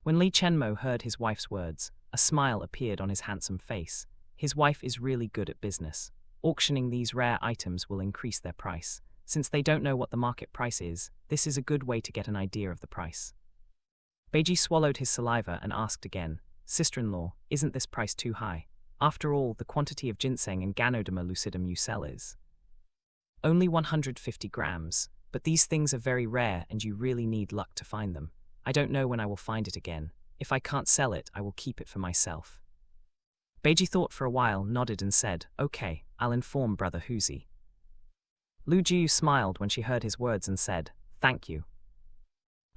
When Li Chenmo heard his wife's words, a smile appeared on his handsome face. His wife is really good at business. Auctioning these rare items will increase their price. Since they don't know what the market price is, this is a good way to get an idea of the price. Beiji swallowed his saliva and asked again, "Sister-in-law, isn't this price too high? After all, the quantity of ginseng and Ganoderma lucidum you sell is only 150 grams, but these things are very rare and you really need luck to find them. I don't know when I will find it again. If I can't sell it, I will keep it for myself." Beiji thought for a while, nodded and said, "Okay, I'll inform Brother Huzi." Lu Jiu smiled when she heard his words and said, "Thank you."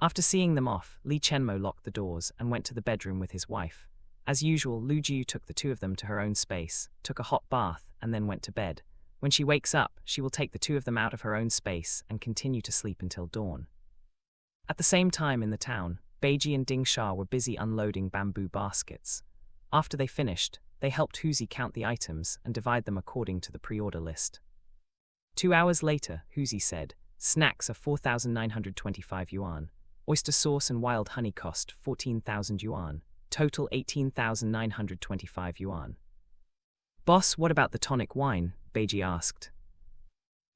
After seeing them off, Li Chenmo locked the doors and went to the bedroom with his wife. As usual, Lu Jiu took the two of them to her own space, took a hot bath, and then went to bed. When she wakes up, she will take the two of them out of her own space and continue to sleep until dawn. At the same time in the town, Beiji and Ding Sha were busy unloading bamboo baskets. After they finished, they helped Huzi count the items and divide them according to the pre-order list. 2 hours later, Huzi said, "Snacks are 4,925 yuan. Oyster sauce and wild honey cost 14,000 yuan. Total 18,925 yuan. "Boss, what about the tonic wine?" Beiji asked.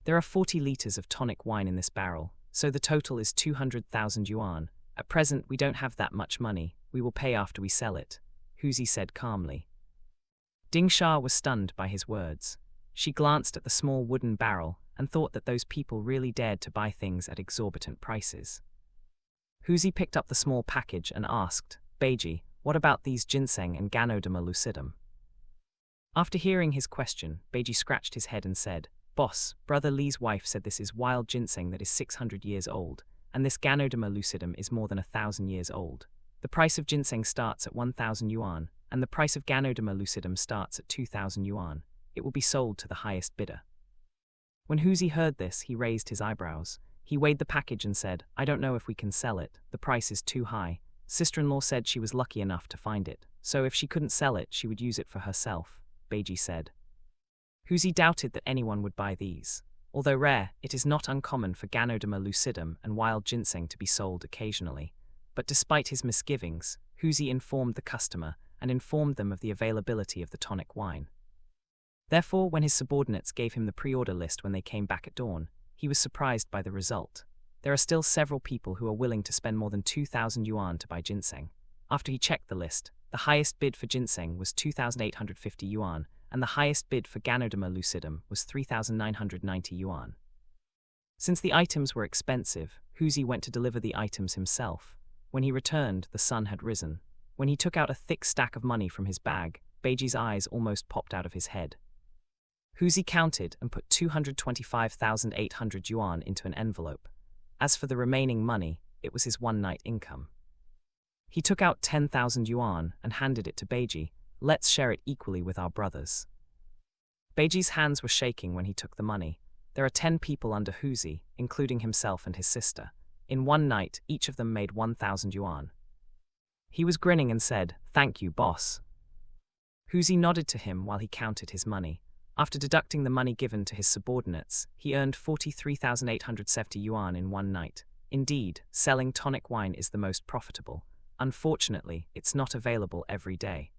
"There are 40 liters of tonic wine in this barrel, so the total is 200,000 yuan. At present, we don't have that much money. We will pay after we sell it," Huzi said calmly. Ding Sha was stunned by his words. She glanced at the small wooden barrel and thought that those people really dared to buy things at exorbitant prices. Huzi picked up the small package and asked, "Beiji, what about these ginseng and Ganoderma lucidum?" After hearing his question, Beiji scratched his head and said, "Boss, Brother Li's wife said this is wild ginseng that is 600 years old, and this Ganoderma lucidum is more than 1,000 years old. The price of ginseng starts at 1,000 yuan, and the price of Ganoderma lucidum starts at 2,000 yuan. It will be sold to the highest bidder." When Huzi heard this, he raised his eyebrows. He weighed the package and said, "I don't know if we can sell it. The price is too high. Sister-in-law said she was lucky enough to find it, so if she couldn't sell it, she would use it for herself," Beiji said. Huzi doubted that anyone would buy these. Although rare, it is not uncommon for Ganoderma lucidum and wild ginseng to be sold occasionally. But despite his misgivings, Huzi informed the customer and informed them of the availability of the tonic wine. Therefore, when his subordinates gave him the pre-order list when they came back at dawn, he was surprised by the result. There are still several people who are willing to spend more than 2,000 yuan to buy ginseng. After he checked the list, the highest bid for ginseng was 2,850 yuan, and the highest bid for Ganoderma lucidum was 3,990 yuan. Since the items were expensive, Huzi went to deliver the items himself. When he returned, the sun had risen. When he took out a thick stack of money from his bag, Beiji's eyes almost popped out of his head. Huzi counted and put 225,800 yuan into an envelope. As for the remaining money, it was his one-night income. He took out 10,000 yuan and handed it to Beiji. "Let's share it equally with our brothers." Beiji's hands were shaking when he took the money. There are 10 people under Huzi, including himself and his sister. In one night, each of them made 1,000 yuan. He was grinning and said, "Thank you, boss." Huzi nodded to him while he counted his money. After deducting the money given to his subordinates, he earned 43,870 yuan in one night. Indeed, selling tonic wine is the most profitable. Unfortunately, it's not available every day.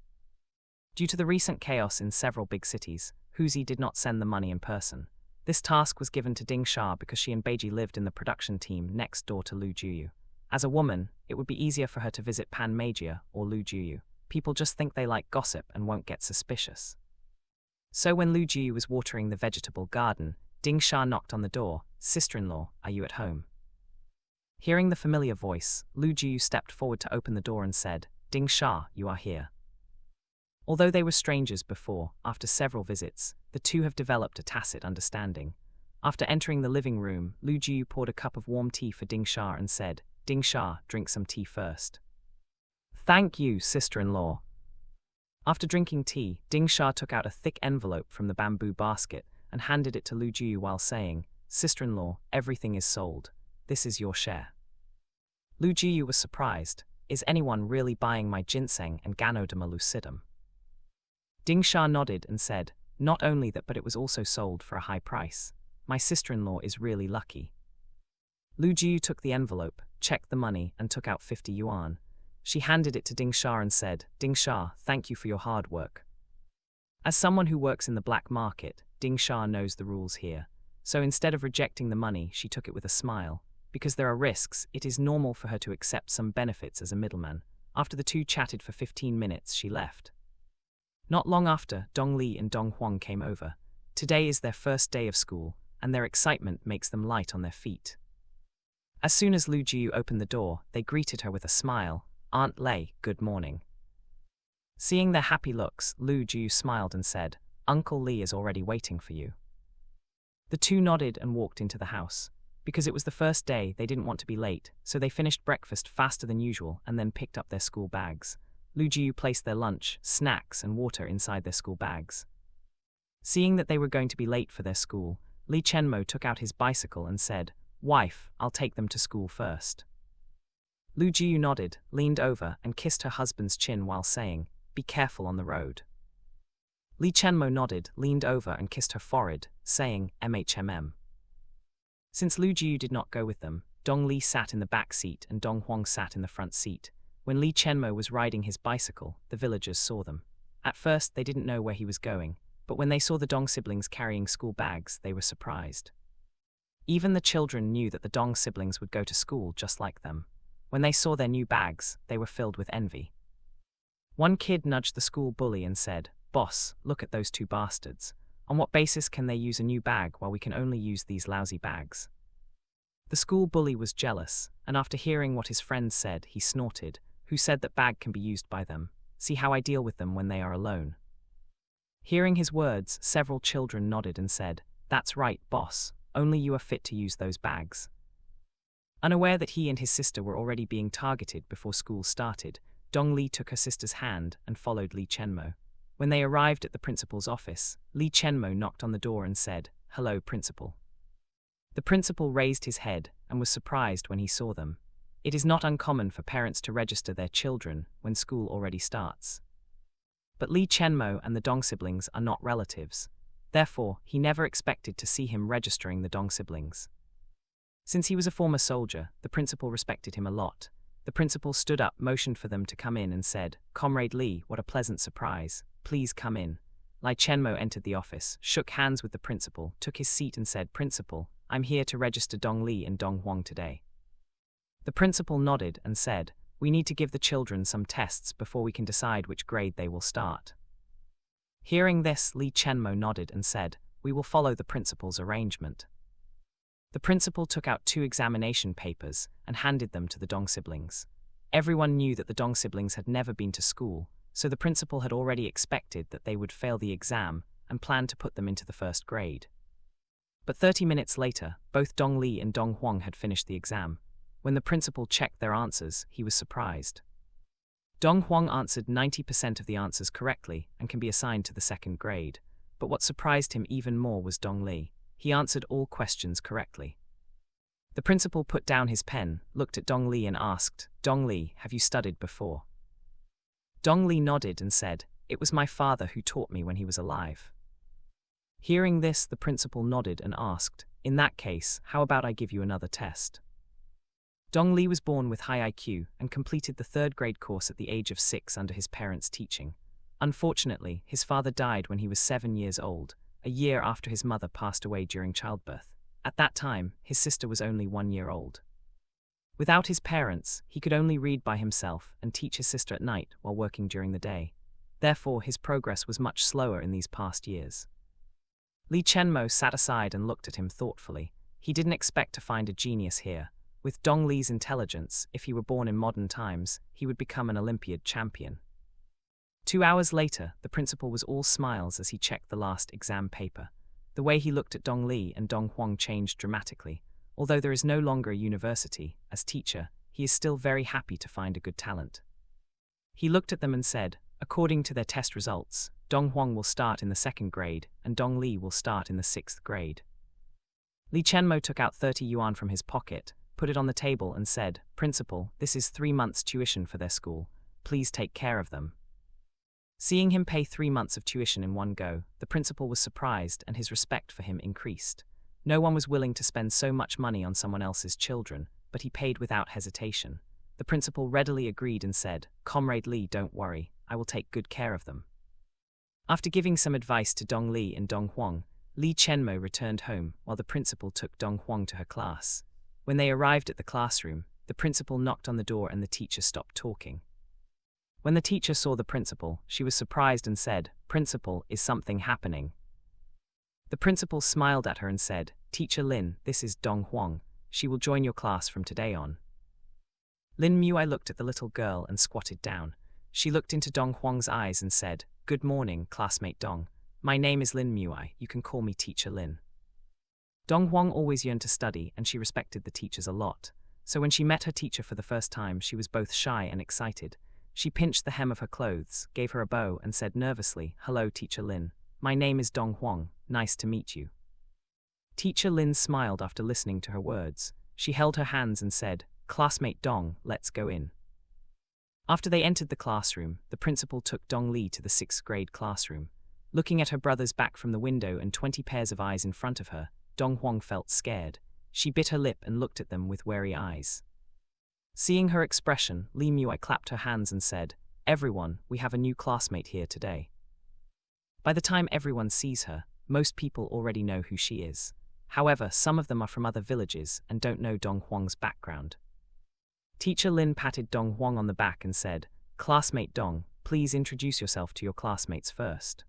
Due to the recent chaos in several big cities, Huzi did not send the money in person. This task was given to Ding Sha because she and Beiji lived in the production team next door to Lu Jiu. As a woman, it would be easier for her to visit Pan Magia or Lu Jiu. People just think they like gossip and won't get suspicious. So when Lu Jiu was watering the vegetable garden, Ding Sha knocked on the door. "Sister-in-law, are you at home?" Hearing the familiar voice, Lu Jiu stepped forward to open the door and said, "Ding Sha, you are here." Although they were strangers before, after several visits, the two have developed a tacit understanding. After entering the living room, Lu Jiu poured a cup of warm tea for Ding Sha and said, "Ding Sha, drink some tea first." "Thank you, sister-in-law." After drinking tea, Ding Sha took out a thick envelope from the bamboo basket and handed it to Lu Jiu while saying, "Sister-in-law, everything is sold. This is your share." Lu Jiu was surprised. Is anyone really buying my ginseng and Ganoderma lucidum? Ding Sha nodded and said, "Not only that, but it was also sold for a high price. My sister-in-law is really lucky." Lu Jiu took the envelope, checked the money, and took out 50 yuan. She handed it to Ding Sha and said, "Ding Sha, thank you for your hard work." As someone who works in the black market, Ding Sha knows the rules here. So instead of rejecting the money, she took it with a smile. Because there are risks, it is normal for her to accept some benefits as a middleman. After the two chatted for 15 minutes, she left. Not long after, Dong Li and Dong Huang came over. Today is their first day of school, and their excitement makes them light on their feet. As soon as Lu Jiu opened the door, they greeted her with a smile. "Aunt Lei, good morning." Seeing their happy looks, Lu Jiu smiled and said, "Uncle Li is already waiting for you." The two nodded and walked into the house. Because it was the first day, they didn't want to be late, so they finished breakfast faster than usual and then picked up their school bags. Lu Jiu placed their lunch, snacks, and water inside their school bags. Seeing that they were going to be late for their school, Li Chenmo took out his bicycle and said, "Wife, I'll take them to school first." Lu Jiu nodded, leaned over, and kissed her husband's chin while saying, "Be careful on the road." Li Chenmo nodded, leaned over, and kissed her forehead, saying, "MHMM." Since Lu Jiu did not go with them, Dong Li sat in the back seat and Dong Huang sat in the front seat. When Li Chenmo was riding his bicycle, the villagers saw them. At first, they didn't know where he was going, but when they saw the Dong siblings carrying school bags, they were surprised. Even the children knew that the Dong siblings would go to school just like them. When they saw their new bags, they were filled with envy. One kid nudged the school bully and said, "Boss, look at those two bastards. On what basis can they use a new bag while we can only use these lousy bags?" The school bully was jealous, and after hearing what his friends said, he snorted, "Who said that bag can be used by them? See how I deal with them when they are alone." Hearing his words, several children nodded and said, "That's right, boss, only you are fit to use those bags." Unaware that he and his sister were already being targeted before school started, Dong Li took her sister's hand and followed Li Chenmo. When they arrived at the principal's office, Li Chenmo knocked on the door and said, "Hello, principal." The principal raised his head and was surprised when he saw them. It is not uncommon for parents to register their children when school already starts. But Li Chenmo and the Dong siblings are not relatives. Therefore, he never expected to see him registering the Dong siblings. Since he was a former soldier, the principal respected him a lot. The principal stood up, motioned for them to come in and said, "Comrade Li, what a pleasant surprise. Please come in." Li Chenmo entered the office, shook hands with the principal, took his seat and said, "Principal, I'm here to register Dong Li and Dong Huang today." The principal nodded and said, "We need to give the children some tests before we can decide which grade they will start." Hearing this, Li Chenmo nodded and said, "We will follow the principal's arrangement." The principal took out 2 examination papers and handed them to the Dong siblings. Everyone knew that the Dong siblings had never been to school, so the principal had already expected that they would fail the exam and planned to put them into the first grade. But 30 minutes later, both Dong Li and Dong Huang had finished the exam. When the principal checked their answers, he was surprised. Dong Huang answered 90% of the answers correctly and can be assigned to the second grade. But what surprised him even more was Dong Li. He answered all questions correctly. The principal put down his pen, looked at Dong Li and asked, "Dong Li, have you studied before?" Dong Li nodded and said, "It was my father who taught me when he was alive." Hearing this, the principal nodded and asked, "In that case, how about I give you another test?" Dong Li was born with high IQ and completed the 3rd grade course at the age of 6 under his parents' teaching. Unfortunately, his father died when he was 7 years old, a year after his mother passed away during childbirth. At that time, his sister was only 1 year old. Without his parents, he could only read by himself and teach his sister at night while working during the day. Therefore, his progress was much slower in these past years. Li Chenmo sat aside and looked at him thoughtfully. He didn't expect to find a genius here. With Dong Li's intelligence, if he were born in modern times, he would become an Olympiad champion. 2 hours later, the principal was all smiles as he checked the last exam paper. The way he looked at Dong Li and Dong Huang changed dramatically. Although there is no longer a university, as teacher, he is still very happy to find a good talent. He looked at them and said, "According to their test results, Dong Huang will start in the 2nd grade and Dong Li will start in the 6th grade. Li Chenmo took out 30 yuan from his pocket, put it on the table and said, "Principal, this is 3 months' tuition for their school. Please take care of them." Seeing him pay 3 months of tuition in one go, the principal was surprised and his respect for him increased. No one was willing to spend so much money on someone else's children, but he paid without hesitation. The principal readily agreed and said, "Comrade Li, don't worry, I will take good care of them." After giving some advice to Dong Li and Dong Huang, Li Chenmo returned home while the principal took Dong Huang to her class. When they arrived at the classroom, the principal knocked on the door and the teacher stopped talking. When the teacher saw the principal, she was surprised and said, "Principal, is something happening?" The principal smiled at her and said, "Teacher Lin, this is Dong Huang. She will join your class from today on." Lin Muai looked at the little girl and squatted down. She looked into Dong Huang's eyes and said, "Good morning, classmate Dong. My name is Lin Muai. You can call me Teacher Lin." Dong Huang always yearned to study, and she respected the teachers a lot. So when she met her teacher for the first time, she was both shy and excited. She pinched the hem of her clothes, gave her a bow, and said nervously, "Hello, Teacher Lin. My name is Dong Huang. Nice to meet you." Teacher Lin smiled after listening to her words. She held her hands and said, "Classmate Dong, let's go in." After they entered the classroom, the principal took Dong Li to the 6th grade classroom. Looking at her brothers back from the window and 20 pairs of eyes in front of her, Dong Huang felt scared. She bit her lip and looked at them with wary eyes. Seeing her expression, Li Muai clapped her hands and said, "Everyone, we have a new classmate here today." By the time everyone sees her, most people already know who she is. However, some of them are from other villages and don't know Dong Huang's background. Teacher Lin patted Dong Huang on the back and said, "Classmate Dong, please introduce yourself to your classmates first."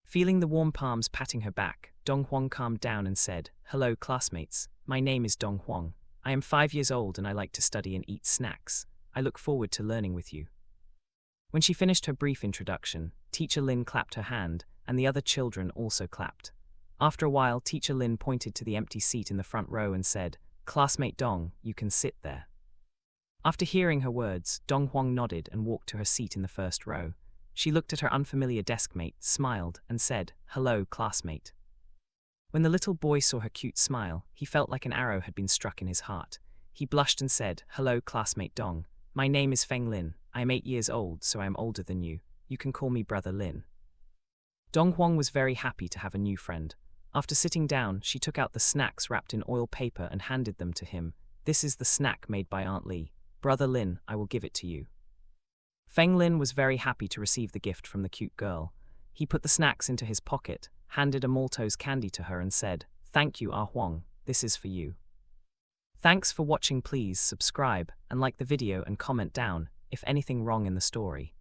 Feeling the warm palms patting her back, Dong Huang calmed down and said, "Hello classmates, my name is Dong Huang. I am 5 years old and I like to study and eat snacks. I look forward to learning with you." When she finished her brief introduction, Teacher Lin clapped her hand, and the other children also clapped. After a while, Teacher Lin pointed to the empty seat in the front row and said, "Classmate Dong, you can sit there." After hearing her words, Dong Huang nodded and walked to her seat in the first row. She looked at her unfamiliar deskmate, smiled, and said, "Hello, classmate." When the little boy saw her cute smile, he felt like an arrow had been struck in his heart. He blushed and said, "Hello, classmate Dong. My name is Feng Lin. I am 8 years old, so I am older than you. You can call me Brother Lin." Dong Huang was very happy to have a new friend. After sitting down, she took out the snacks wrapped in oil paper and handed them to him. "This is the snack made by Aunt Li. Brother Lin, I will give it to you." Feng Lin was very happy to receive the gift from the cute girl. He put the snacks into his pocket, handed a Maltose candy to her and said, "Thank you, Ah Huang, this is for you." Thanks for watching. Please subscribe and like the video and comment down if anything wrong in the story.